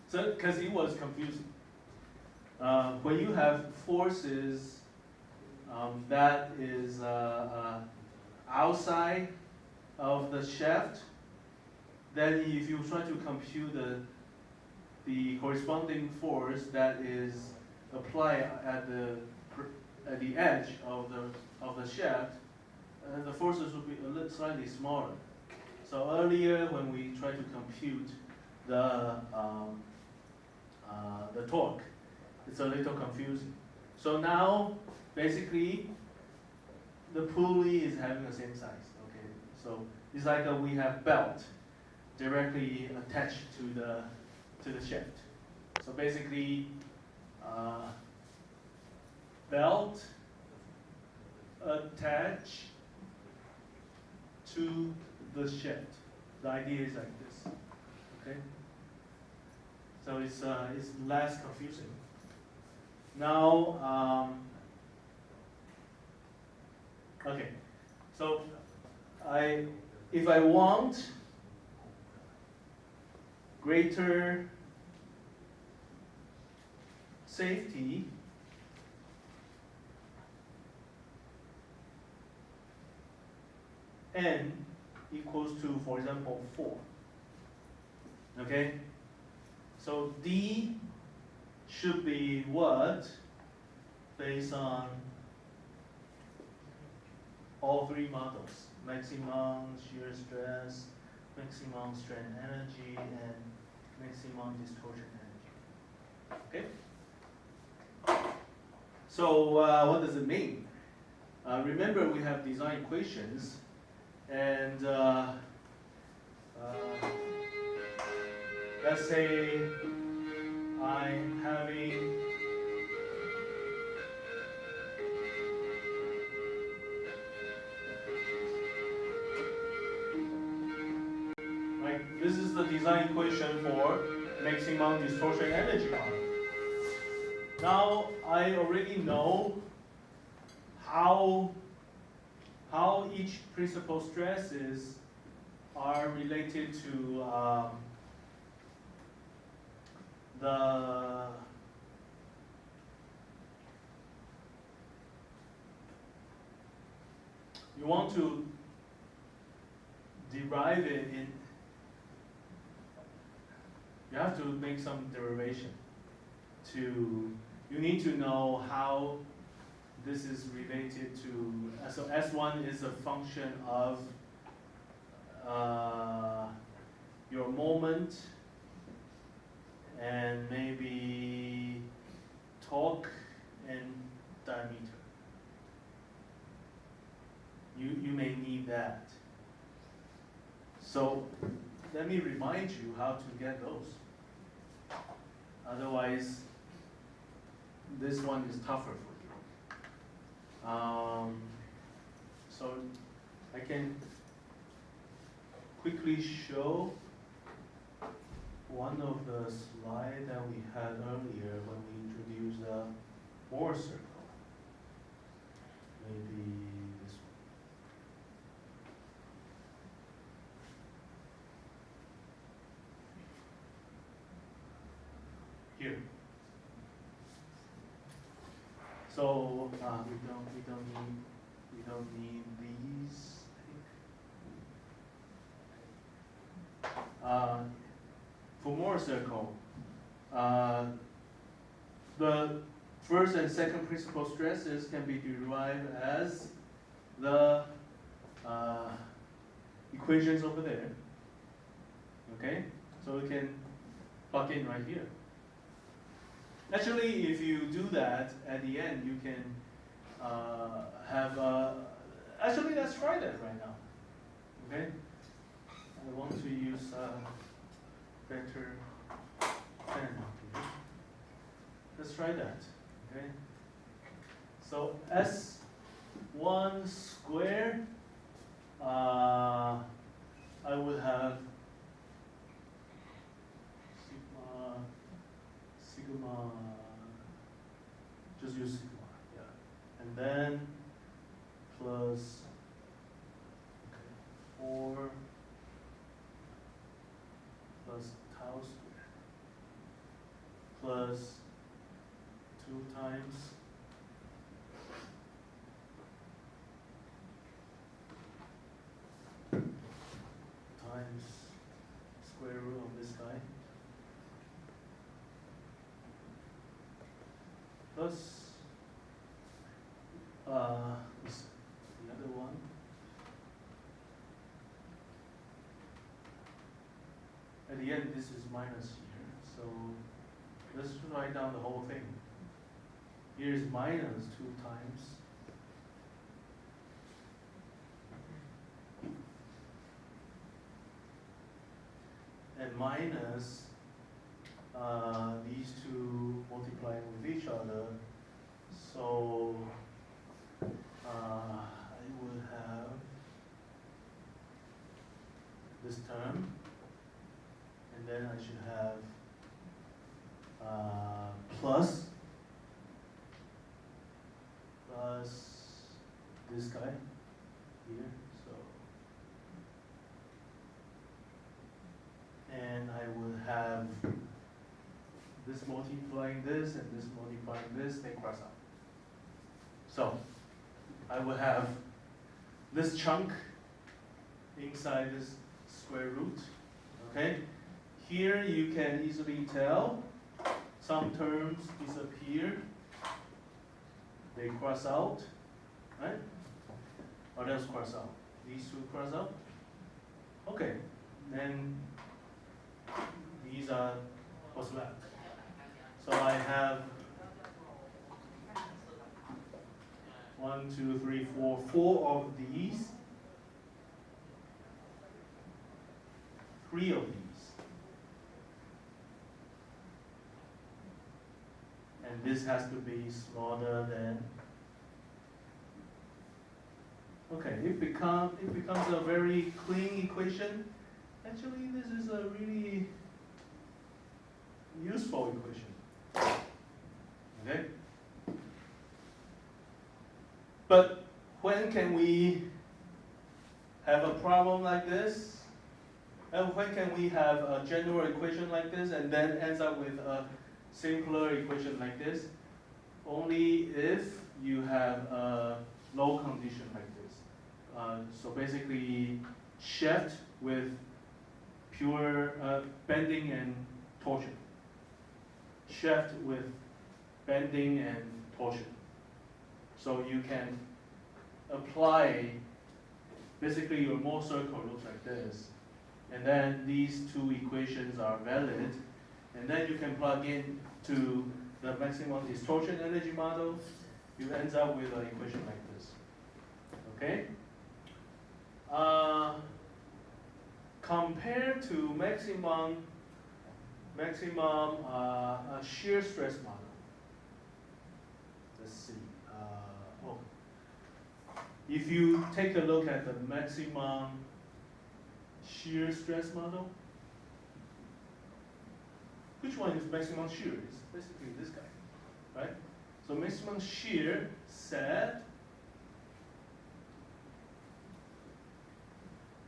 So, because it was confusing. When you have forces that is outside of the shaft, then if you try to compute the corresponding force that is applied at the edge of the shaft, the forces will be a little slightly smaller. So earlier when we tried to compute the torque, it's a little confusing. So now basically the pulley is having the same size. Okay, so it's like we have belt directly attached to the shaft. So basically, belt attached to the shaft. The idea is like this. Okay. So it's less confusing. Now, okay. So if I want greater safety, n equals to, for example, 4. Okay? So D should be what? Based on all three models: maximum shear stress, maximum strain energy, and maximum distortion energy. Okay? So what does it mean? Remember, we have design equations, and let's say I'm having this is the design equation for maximum distortion energy model. Now I already know how each principal stresses are related to the you want to derive it in, you have to make some derivation you need to know how this is related to, so S1 is a function of your moment and maybe torque and diameter. You may need that. So let me remind you how to get those. Otherwise, this one is tougher for you. So I can quickly show one of the slides that we had earlier when we introduced the Mohr circle. Maybe this one. Here. So we don't need these. For Mohr circle, the first and second principal stresses can be derived as the equations over there. Okay, so we can plug in right here. Actually, if you do that at the end, you can have actually, let's try that right now. Okay, I want to use better pen. Let's try that. Okay, so S1 squared, I would have sigma, just use sigma, yeah. And then plus 4 plus tau squared plus 2 times square root of this guy plus the other one at the end. This is minus here, so let's write down the whole thing. Here is minus 2 times and minus these two multiplying with each other, so I would have this term, and then I should have plus this guy here, so, and I would have this multiplying this and this multiplying this, they cross out. So I would have this chunk inside this square root, okay? Here you can easily tell some terms disappear, they cross out, right? What else cross out? These two cross out? Okay, then these are what's left. So I have 1, 2, 3, 4, 4 of these, 3 of these. And this has to be smaller than, okay, it becomes a very clean equation. Actually, this is a really useful equation. Okay? But when can we have a problem like this? And when can we have a general equation like this and then ends up with a simpler equation like this? Only if you have a low condition like this. So basically, shift with pure bending and torsion. Shift with bending and torsion. So you can apply, basically your Mohr circle looks like this. And then these two equations are valid. And then you can plug in to the maximum distortion energy model. You end up with an equation like this. Okay? Compared to maximum shear stress model. Let's see. If you take a look at the maximum shear stress model, which one is maximum shear? It's basically this guy, right? So maximum shear said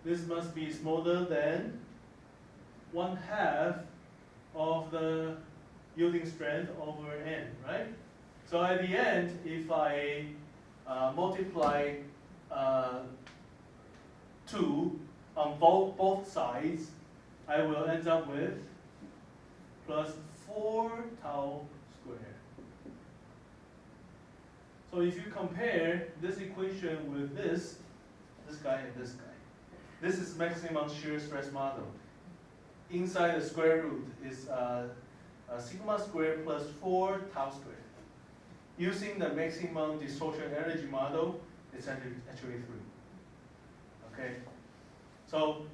this must be smaller than 1/2 of the yielding strength over n, right? So at the end, if I multiply 2 on both sides, I will end up with plus 4 tau squared. So if you compare this equation with this guy and this guy, this is maximum shear stress model. Inside the square root is sigma squared plus 4 tau squared. Using the maximum distortion energy model, it's actually 3. Okay? So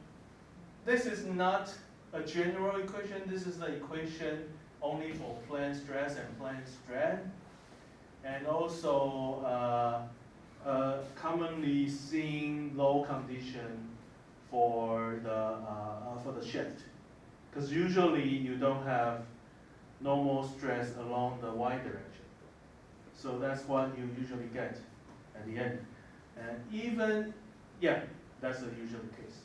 this is not a general equation. This is the equation only for plane stress and plane strain. And also commonly seen low condition for the shift. Because usually you don't have normal stress along the y direction. So that's what you usually get at the end. And even, yeah, that's the usual case.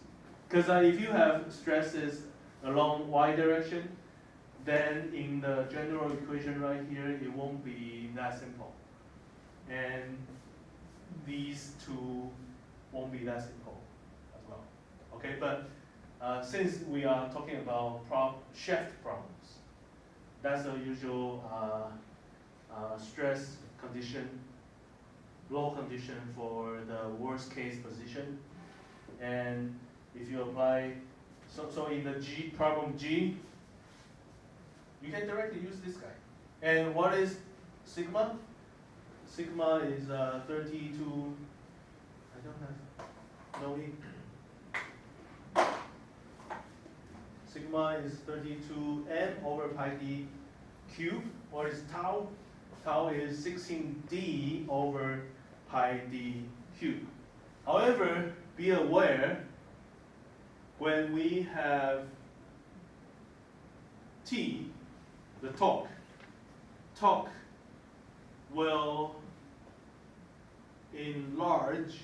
Because if you have stresses along y direction, then in the general equation right here, it won't be that simple. And these two won't be that simple as well. Okay, but since we are talking about shift problems, that's the usual stress condition, low condition for the worst case position. And if you apply, so in the problem G, you can directly use this guy. And what is sigma? Sigma is 32, I don't have, no ink. Sigma is 32m over pi d cubed. What is tau? Tau is 16d over pi d cubed. However, be aware, when we have T, the torque will enlarge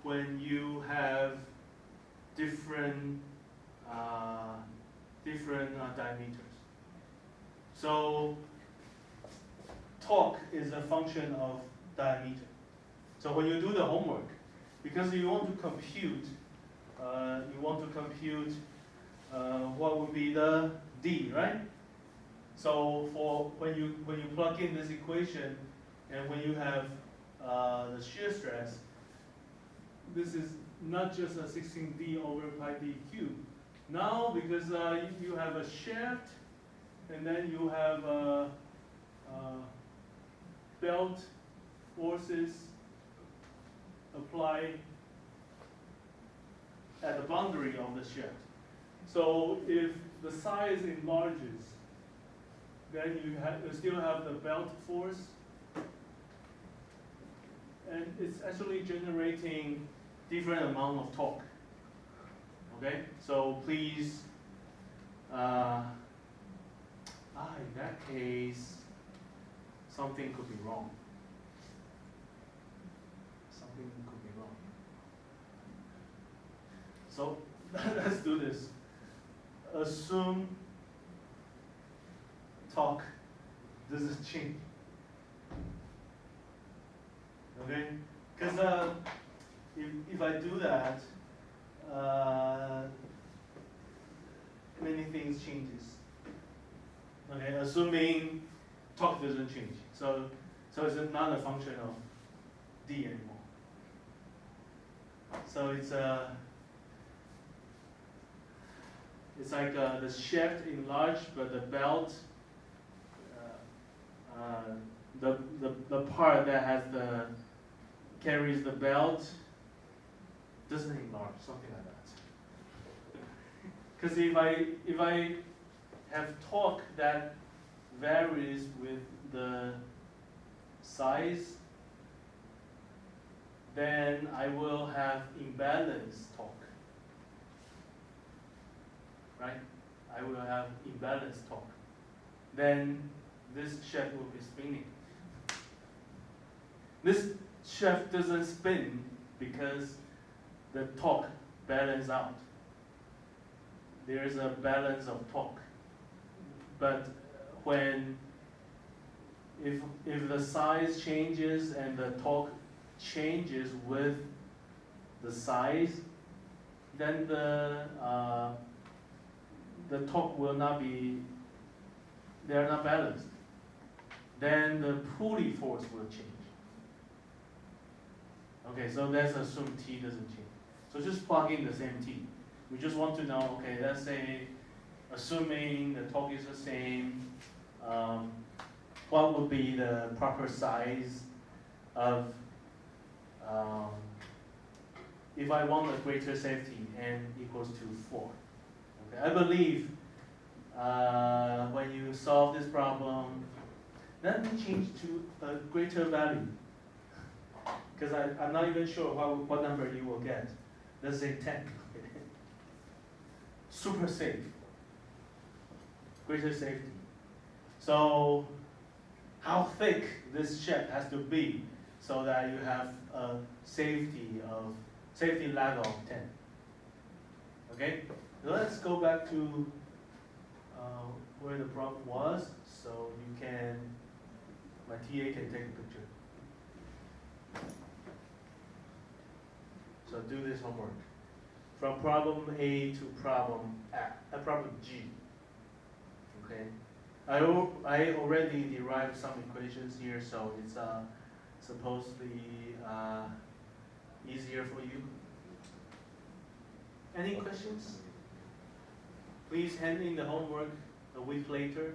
when you have different diameters. So torque is a function of diameter. So when you do the homework, because you want to compute, what would be the d, right? So for when you plug in this equation, and when you have the shear stress, this is not just a 16d over pi d cubed. Now, because you have a shaft, and then you have belt forces applied at the boundary of the shaft. So if the size enlarges, then you still have the belt force, and it's actually generating different amount of torque. Okay, so please, in that case, something could be wrong. Something could be wrong. So let's do this. Assume torque doesn't change. Okay? Because if I do that, many things changes. Okay, assuming torque doesn't change. So it's not a function of d anymore. So it's like the shaft enlarged, but the belt, the part that has carries the belt doesn't enlarge, something like that. Because if I have torque that varies with the size, then I will have imbalanced torque. Right? I will have imbalanced torque. Then this shaft will be spinning. This shaft doesn't spin because the torque balances out. There is a balance of torque. But if the size changes and the torque changes with the size, then the torque will not be, they are not balanced. Then the pulley force will change. Okay, so let's assume T doesn't change. So just plug in the same T. We just want to know, okay, let's say, assuming the torque is the same, what would be the proper size of, if I want a greater safety, n equals to 4. Okay, I believe when you solve this problem, let me change to a greater value. Because I'm not even sure what number you will get. Let's say 10. Super safe. Greater safety. So how thick this shaft has to be so that you have a safety level of 10. Okay? So let's go back to where the problem was, so my TA can take a picture. So do this homework. From problem A to problem G. Okay? I already derived some equations here, so it's supposedly easier for you. Any questions? Please hand in the homework a week later.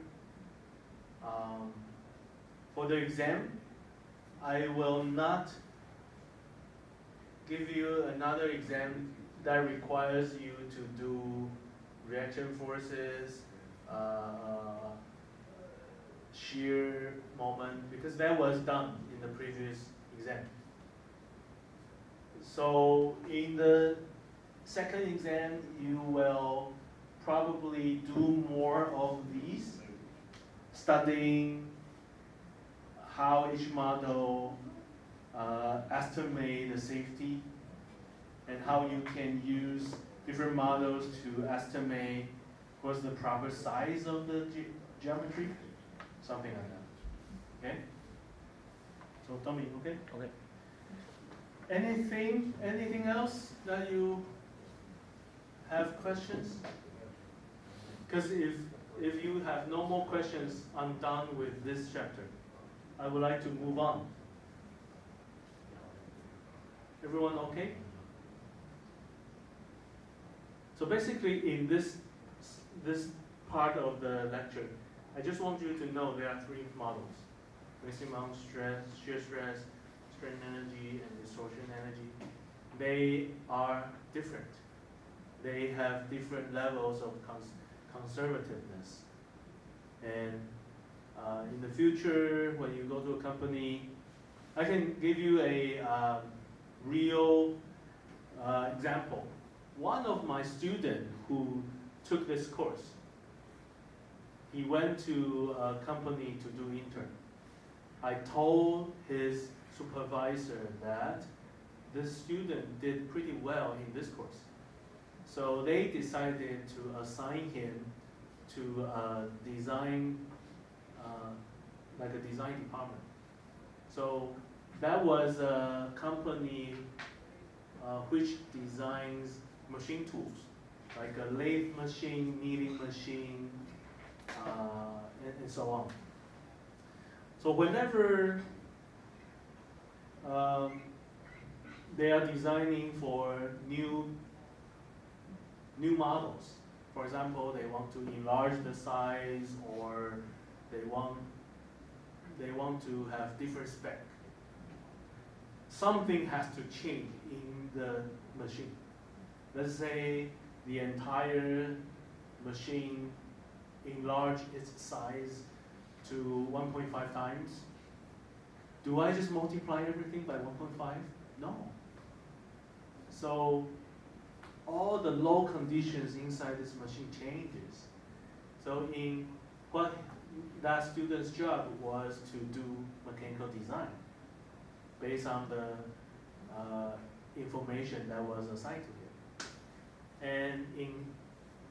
For the exam, I will not give you another exam that requires you to do reaction forces, shear moment, because that was done in the previous exam. So in the second exam, you will probably do more of these, studying how each model estimate the safety, and how you can use different models to estimate what's the proper size of the geometry, something like that. Okay? So tell me, okay? Okay. Anything else that you have questions? Because if you have no more questions, I'm done with this chapter. I would like to move on. Everyone okay? So basically in this part of the lecture, I just want you to know there are 3 models. Maximum stress, shear stress, strain energy, and distortion energy. They are different. They have different levels of conservativeness. And in the future, when you go to a company, I can give you a real example. One of my students who took this course, he went to a company to do intern. I told his supervisor that this student did pretty well in this course. So they decided to assign him to a design, like a design department. So that was a company which designs machine tools, like a lathe machine, milling machine, and so on. So whenever they are designing for new models, for example, they want to enlarge the size, or they want to have different spec. Something has to change in the machine. Let's say the entire machine enlarge its size to 1.5 times. Do I just multiply everything by 1.5? No. So all the low conditions inside this machine changes. So in what that student's job was to do mechanical design based on the information that was assigned to him. And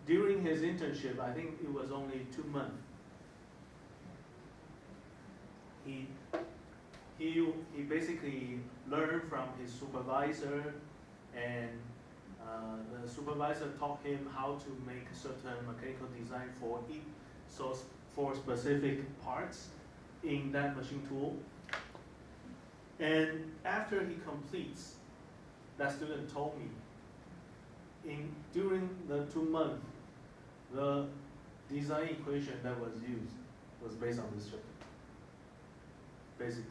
during his internship, I think it was only 2 months, he basically learned from his supervisor, and the supervisor taught him how to make certain mechanical design for specific parts in that machine tool. And after he completes, that student told me, during the 2 months, the design equation that was used was based on this chapter, basically.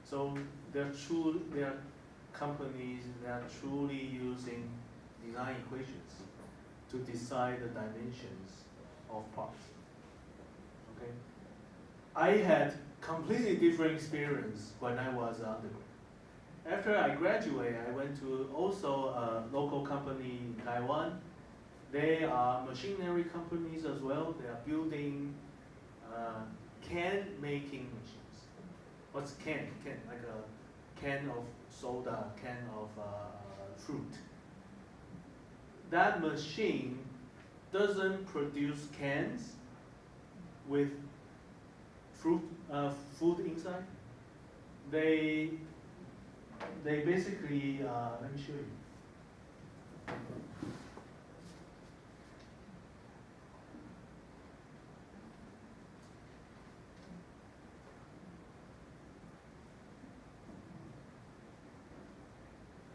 So there are companies that are truly using design equations to decide the dimensions of parts. Okay, I had completely different experience when I was an undergrad. After I graduated, I went to also a local company in Taiwan. They are machinery companies as well. They are building can making machines. What's can? Can, like a can of soda, can of fruit. That machine doesn't produce cans with food inside. They basically, let me show you.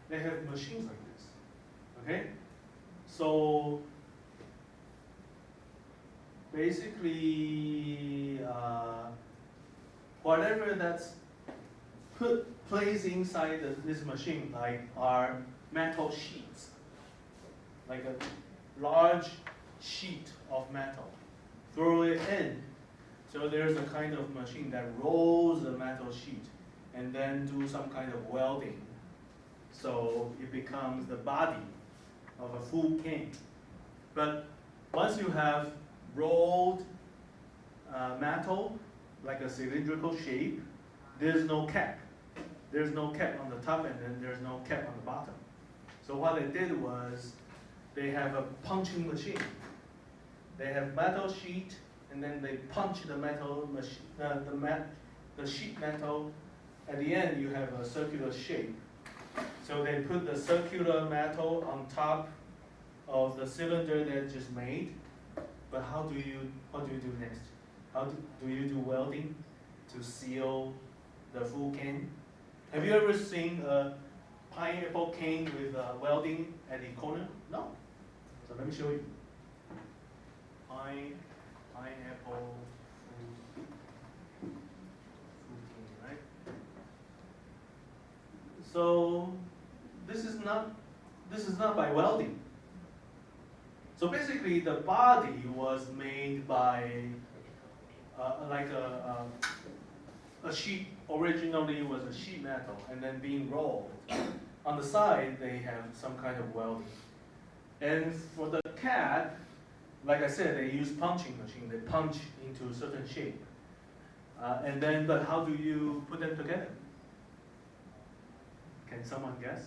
They have machines like this, okay? So basically, whatever that's placed inside this machine, like are metal sheets, like a large sheet of metal. Throw it in. So there's a kind of machine that rolls the metal sheet and then do some kind of welding. So it becomes the body of a full can. But once you have rolled metal, like a cylindrical shape, there's no cap. There's no cap on the top, and then there's no cap on the bottom. So what they did was they have a punching machine. They have metal sheet, and then they punch the metal machine, the sheet metal. At the end, you have a circular shape. So they put the circular metal on top of the cylinder they just made. But what do you do next? How do you do welding to seal the full can? Have you ever seen a pineapple cane with welding at the corner? No. So let me show you. Pineapple food cane, right? So this is not by welding. So basically, the body was made by like a sheet. Originally was a sheet metal, and then being rolled. On the side, they have some kind of welding. And for the cat, like I said, they use punching machine. They punch into a certain shape. And then, but how do you put them together? Can someone guess?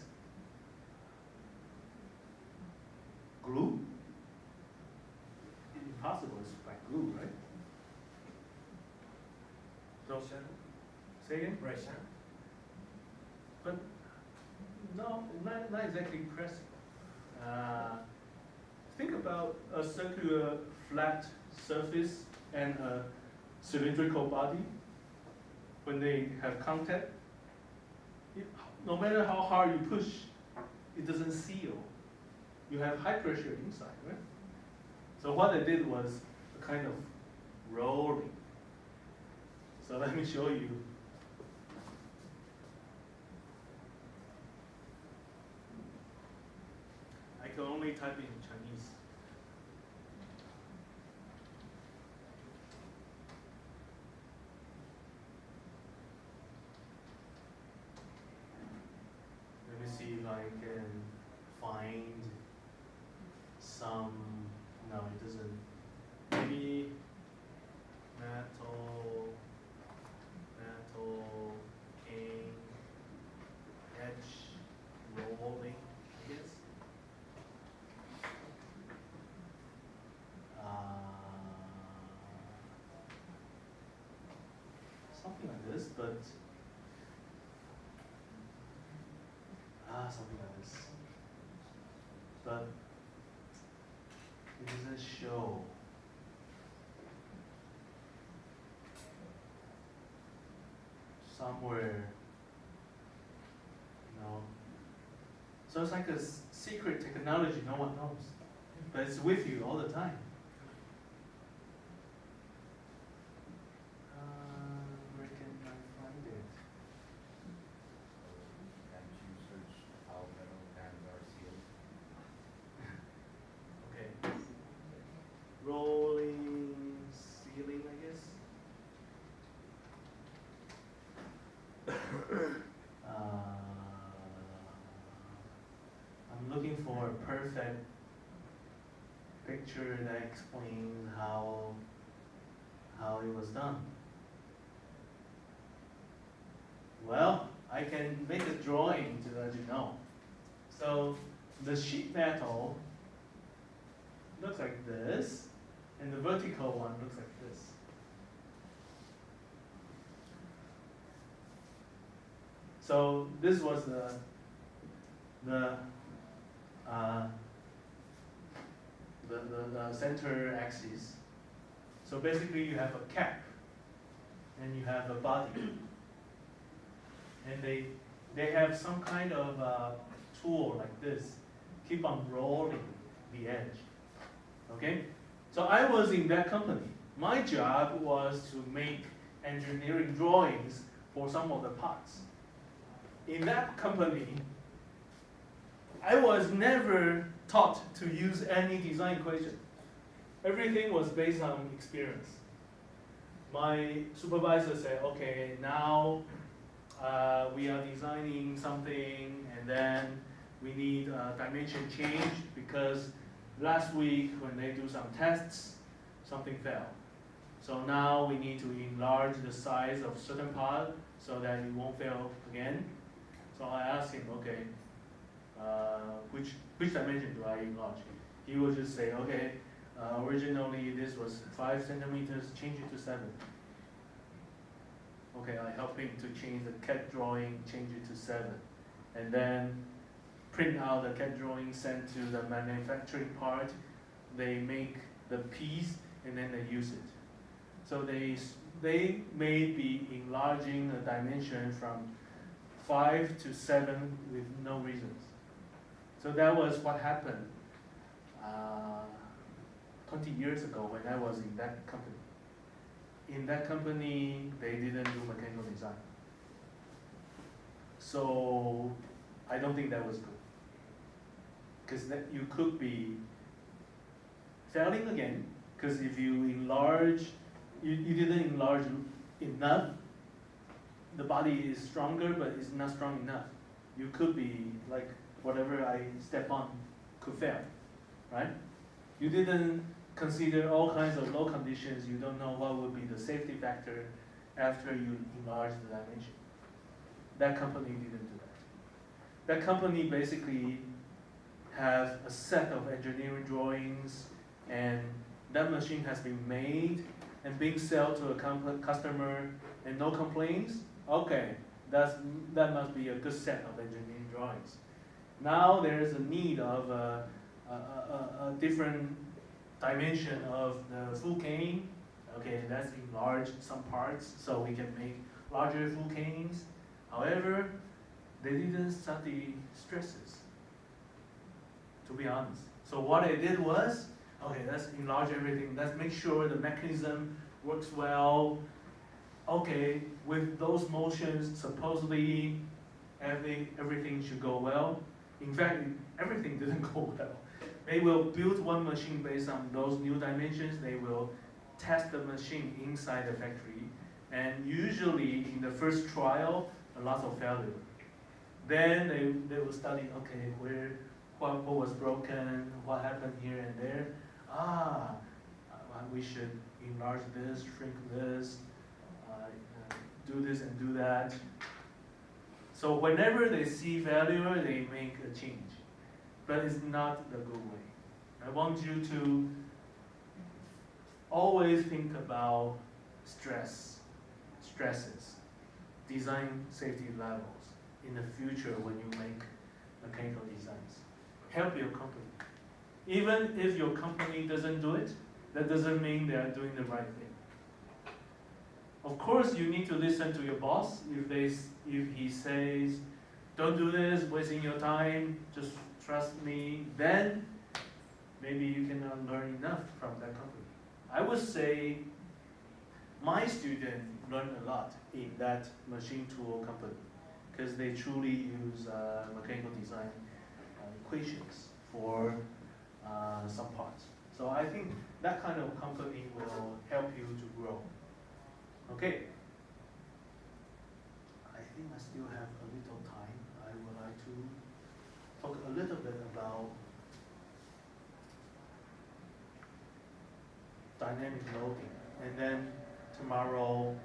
Glue? Impossible, it's by glue, right? So, say again? Pressure. But no, not exactly pressing. Think about a circular flat surface and a cylindrical body. When they have contact, no matter how hard you push, it doesn't seal. You have high pressure inside, right? So what I did was a kind of rolling. So let me show you. I can only type in Chinese. Let me see if I can find some, no, it doesn't. Maybe metal, king, edge, rolling, I guess. Something like this, but something like this. But it doesn't show. Somewhere, no. So it's like a secret technology no one knows, but it's with you all the time. Where can I find it? Can't you search how metal cans are sealed? Okay. Rolling ceiling, I guess. I'm looking for a perfect picture that explains how it was done. Well, I can make a drawing to let you know. So the sheet metal looks like this, and the vertical one looks like this. So this was the center axis. So basically you have a cap and you have a body. And they have some kind of tool like this, keep on rolling the edge. Okay? So I was in that company. My job was to make engineering drawings for some of the parts. In that company, I was never taught to use any design equation. Everything was based on experience. My supervisor said, okay, now we are designing something and then we need a dimension change because last week when they do some tests, something fell. So now we need to enlarge the size of certain part so that it won't fail again. So I asked him, okay, which dimension do I enlarge? He would just say, okay, originally this was 5 centimeters, change it to 7. Okay, I help him to change the CAD drawing, change it to 7. And then print out the CAD drawing, send to the manufacturing part. They make the piece and then they use it. So they may be enlarging the dimension from 5 to 7 with no reasons. So that was what happened 20 years ago when I was in that company. In that company, they didn't do mechanical design. So I don't think that was good. Because you could be failing again, because if you enlarge, you didn't enlarge enough, the body is stronger, but it's not strong enough. You could be like, whatever I step on could fail, right? You didn't consider all kinds of load conditions. You don't know what would be the safety factor. after you enlarge the dimension. That company didn't do that. That company basically have a set of engineering drawings, and that machine has been made and being sold to a customer and no complaints. Okay, that must be a good set of engineering drawings. Now there is a need of a different dimension of the full cane. Okay, let's enlarge some parts so we can make larger full canes. However, they didn't study stresses, to be honest. So what they did was, okay, let's enlarge everything. Let's make sure the mechanism works well. Okay, with those motions, supposedly everything should go well. In fact, everything didn't go well. They will build one machine based on those new dimensions. They will test the machine inside the factory. And usually in the first trial, a lot of failure. Then they will study, okay, what was broken, what happened here and there. We should enlarge this, shrink this, do this and do that. So whenever they see failure, they make a change. But it's not the good way. I want you to always think about stresses, design safety levels in the future when you make mechanical designs. Help your company. Even if your company doesn't do it, that doesn't mean they are doing the right thing. Of course, you need to listen to your boss. If he says, don't do this, wasting your time, just trust me, then maybe you can learn enough from that company. I would say my students learn a lot in that machine tool company because they truly use mechanical design equations for some parts. So I think that kind of company will help you to grow. Okay. I think I still have a little time. I would like to talk a little bit about dynamic loading. And then tomorrow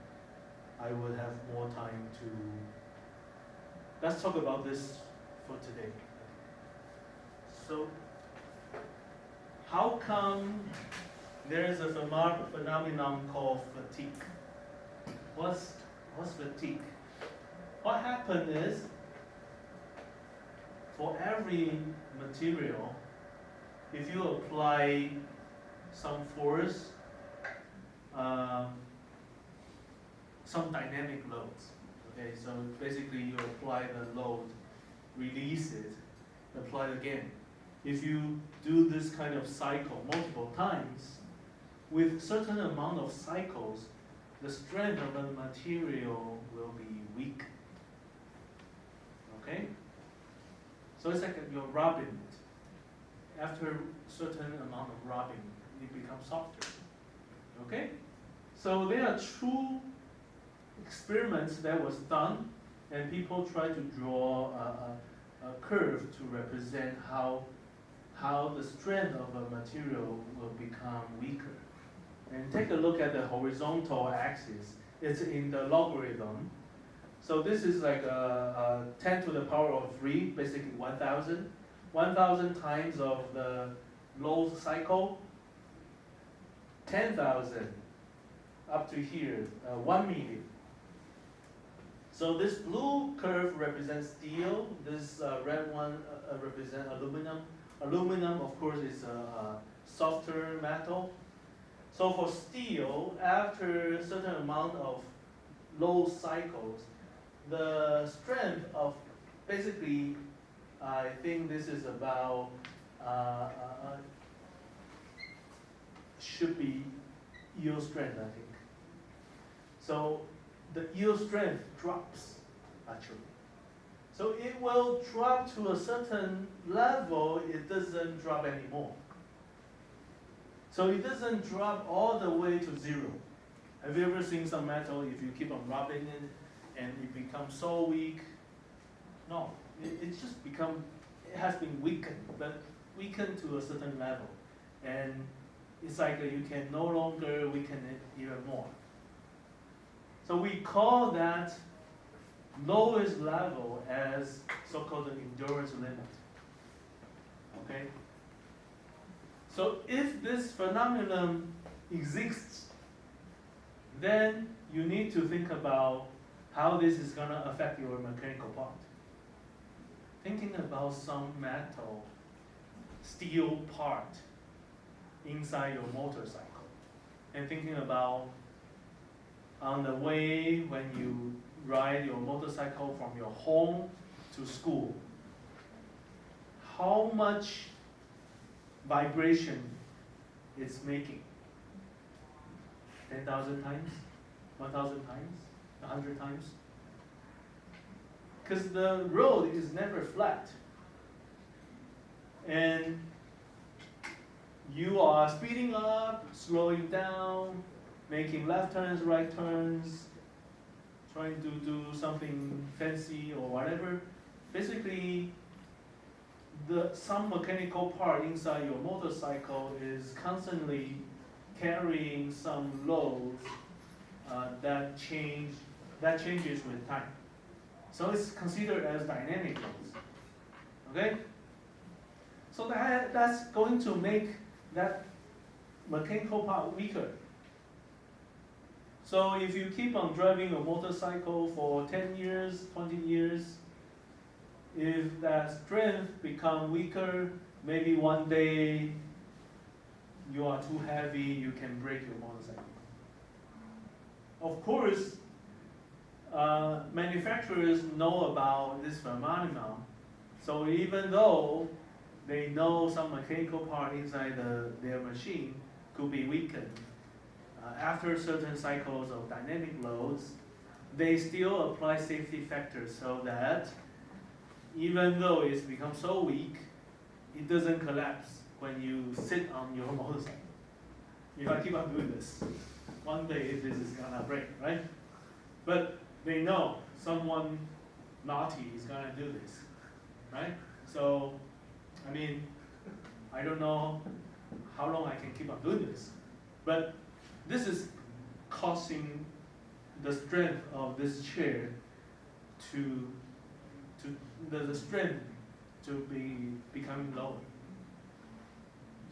I will have more time to, let's talk about this for today. So, how come there is a phenomenon called fatigue? What's fatigue? What happens is, for every material, if you apply some force, some dynamic loads. Okay, so basically you apply the load, release it, apply it again. If you do this kind of cycle multiple times, with certain amount of cycles, the strength of the material will be weak. Okay? So it's like you're rubbing it. After a certain amount of rubbing, it becomes softer. Okay? So there are two experiments that was done, and people try to draw a curve to represent how the strength of a material will become weaker. And take a look at the horizontal axis. It's in the logarithm. So this is like a 10 to the power of 3, basically 1,000. 1,000 times of the low cycle, 10,000 up to here, 1 million. So this blue curve represents steel. This red one represents aluminum. Aluminum, of course, is a softer metal. So for steel, after a certain amount of low cycles, the strength of basically, I think this is about, should be yield strength, I think. So the yield strength drops, actually. So it will drop to a certain level, it doesn't drop anymore. So it doesn't drop all the way to 0. Have you ever seen some metal, if you keep on rubbing it, and it becomes so weak? No, it's just become, it has been weakened, but weakened to a certain level. And it's like you can no longer weaken it even more. So we call that lowest level as so-called endurance limit. Okay? So if this phenomenon exists, then you need to think about how this is going to affect your mechanical part. Thinking about some metal, steel part inside your motorcycle, and thinking about on the way when you ride your motorcycle from your home to school, how much vibration it's making. 10,000 times, 1,000 times, 100 times. Because the road is never flat. And you are speeding up, slowing down, making left turns, right turns, trying to do something fancy or whatever. Basically, some mechanical part inside your motorcycle is constantly carrying some loads that changes with time. So it's considered as dynamic loads. Okay? So that's going to make that mechanical part weaker. So if you keep on driving a motorcycle for 10 years, 20 years, if that strength becomes weaker, maybe one day you are too heavy, you can break your motorcycle. Of course, manufacturers know about this phenomenon. So even though they know some mechanical part inside their machine could be weakened, after certain cycles of dynamic loads, they still apply safety factors so that even though it's become so weak, it doesn't collapse when you sit on your motorcycle. If I keep on doing this, one day this is gonna break, right? But they know someone naughty is gonna do this, right? So, I mean, I don't know how long I can keep on doing this, but this is causing the strength of this chair to the strength to be becoming lower.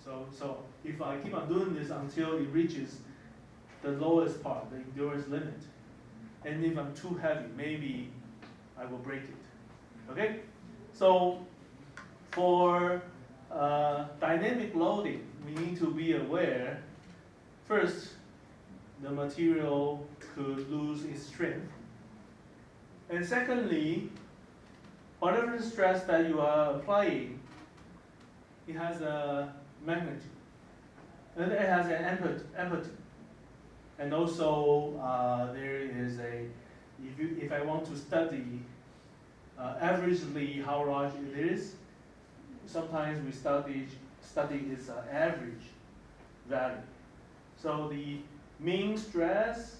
So if I keep on doing this until it reaches the lowest part, the endurance limit, and if I'm too heavy, maybe I will break it. Okay? So for dynamic loading, we need to be aware, first, the material could lose its strength. And secondly, whatever stress that you are applying, it has a magnitude. And it has an amplitude. And also, there is if I want to study averagely how large it is, sometimes we study its average value. So the mean stress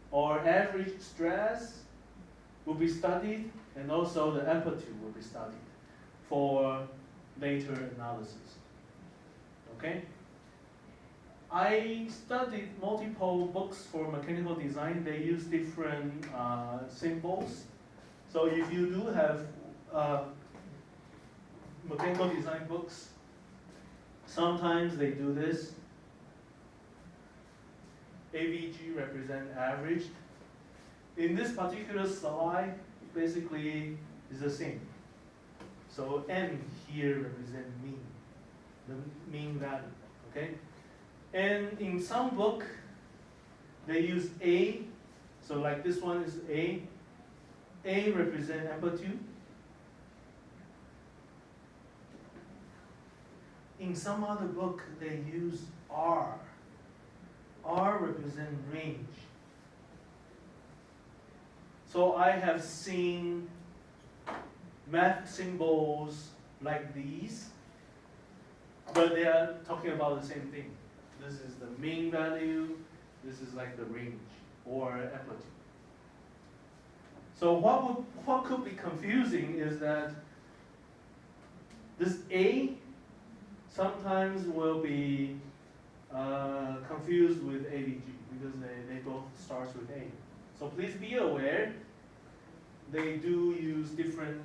or average stress will be studied, and also the amplitude will be studied for later analysis. Okay? I studied multiple books for mechanical design. They use different symbols. So if you do have mechanical design books, sometimes they do this. AVG represent average. In this particular slide, basically is the same. So M here represent mean, the mean value, okay? And in some book, they use A, so like this one is A. A represent amplitude. In some other book, they use R. R represent range. So I have seen math symbols like these, but they are talking about the same thing. This is the mean value, this is like the range or amplitude. So what could be confusing is that this A sometimes will be confused with AVG because they both start with A. So please be aware, they do use different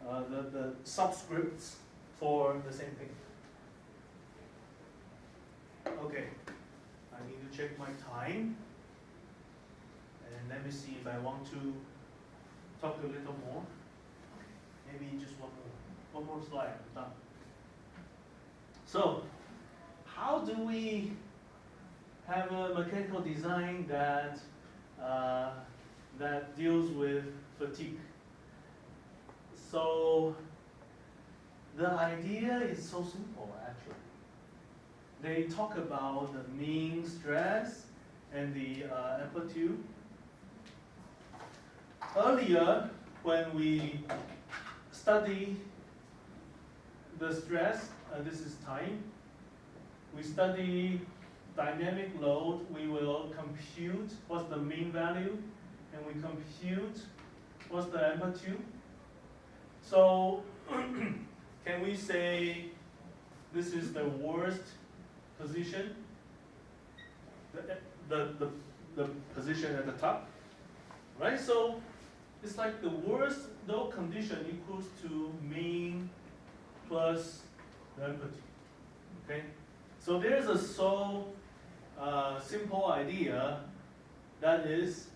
the subscripts for the same thing. Okay, I need to check my time. And let me see if I want to talk a little more. Maybe just one more slide, I'm done. So, how do we have a mechanical design that that deals with fatigue? So, the idea is so simple actually. They talk about the mean stress and the amplitude. Earlier, when we study the stress, this is time, we study dynamic load, we will compute what's the mean value, and we compute what's the amplitude. So, can we say this is the worst position, the position at the top, right? So, it's like the worst load condition equals to mean plus the amplitude, okay? So there's a simple idea, that is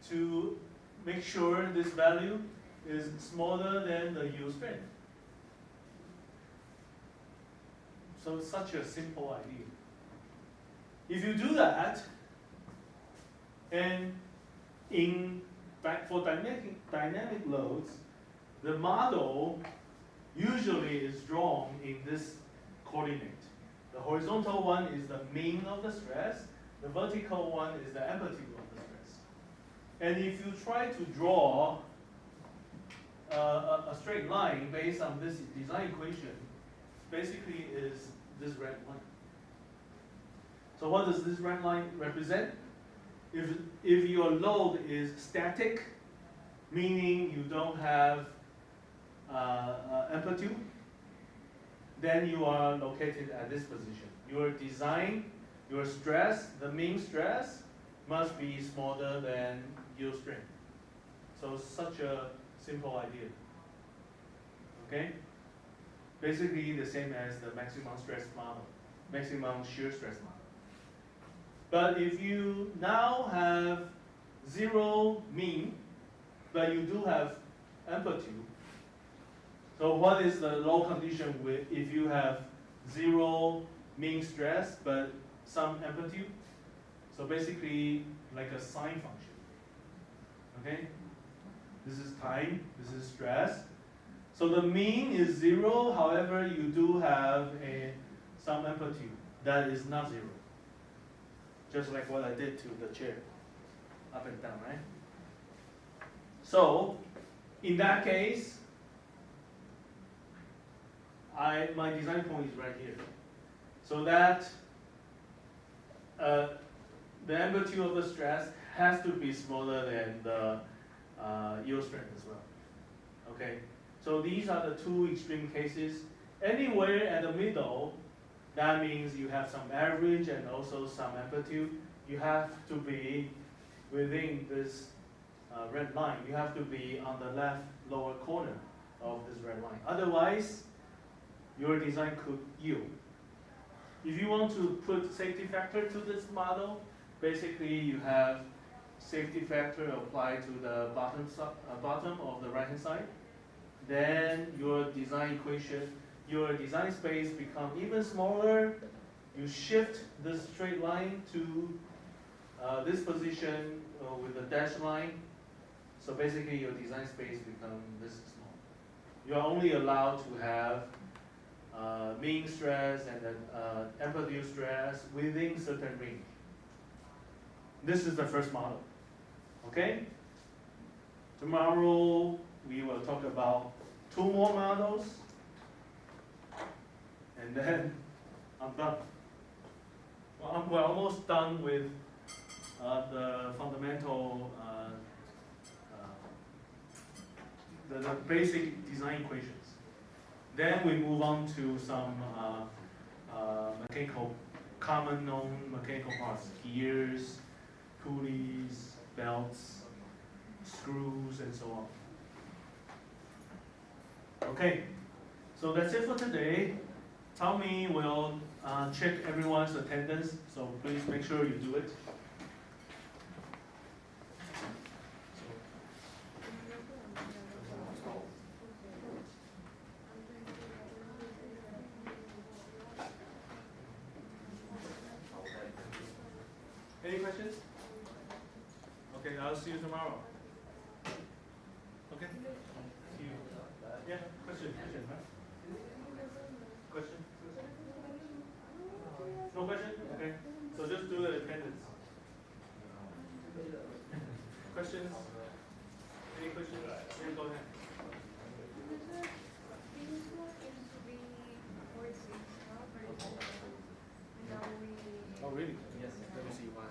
to make sure this value is smaller than the yield strength. So it's such a simple idea. If you do that, and for dynamic loads, the model usually is drawn in this coordinate. The horizontal one is the mean of the stress, the vertical one is the amplitude of the stress. And if you try to draw a straight line based on this design equation, basically is this red line. So what does this red line represent? If your load is static, meaning you don't have amplitude, then you are located at this position. Your design, your stress, the mean stress, must be smaller than yield strength. So such a simple idea. Okay? Basically the same as the maximum stress model, maximum shear stress model. But if you now have zero mean, but you do have amplitude, so what is the load condition if you have zero mean stress but some amplitude? So basically like a sine function. Okay? This is time, this is stress. So the mean is zero, however you do have some amplitude that is not zero. Just like what I did to the chair, up and down, right? So, in that case, my design point is right here. So that the amplitude of the stress has to be smaller than the yield strength as well. Okay, so these are the two extreme cases. Anywhere at the middle, that means you have some average and also some amplitude. You have to be within this red line. You have to be on the left lower corner of this red line. Otherwise, your design could yield. If you want to put safety factor to this model, basically you have safety factor applied to the bottom of the right-hand side. Then your design equation, your design space become even smaller. You shift the straight line to this position with the dashed line. So basically your design space becomes this small. You are only allowed to have mean stress and then amplitude stress within certain range. This is the first model. Okay? Tomorrow we will talk about two more models. And then I'm done. Well, we're almost done with the fundamental, the basic design equations. Then we move on to some common known mechanical parts, gears, pulleys, belts, screws, and so on. Okay, so that's it for today. Tommy will check everyone's attendance, so please make sure you do it. Any questions? Okay, I'll see you tomorrow. Okay? See you. Yeah, question, huh? Question? No question? Okay. So just do the attendance. Questions? Any questions? Yeah, go ahead. Oh, really? Yes, let me see one.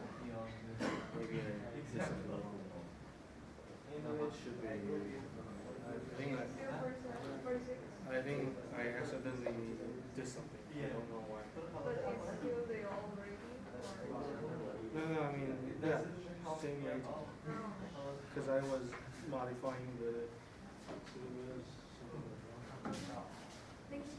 Maybe this is low. It should be. I think I accidentally did something. I don't know why. No, I mean, yeah, same rating. Because I was modifying the. Thank you.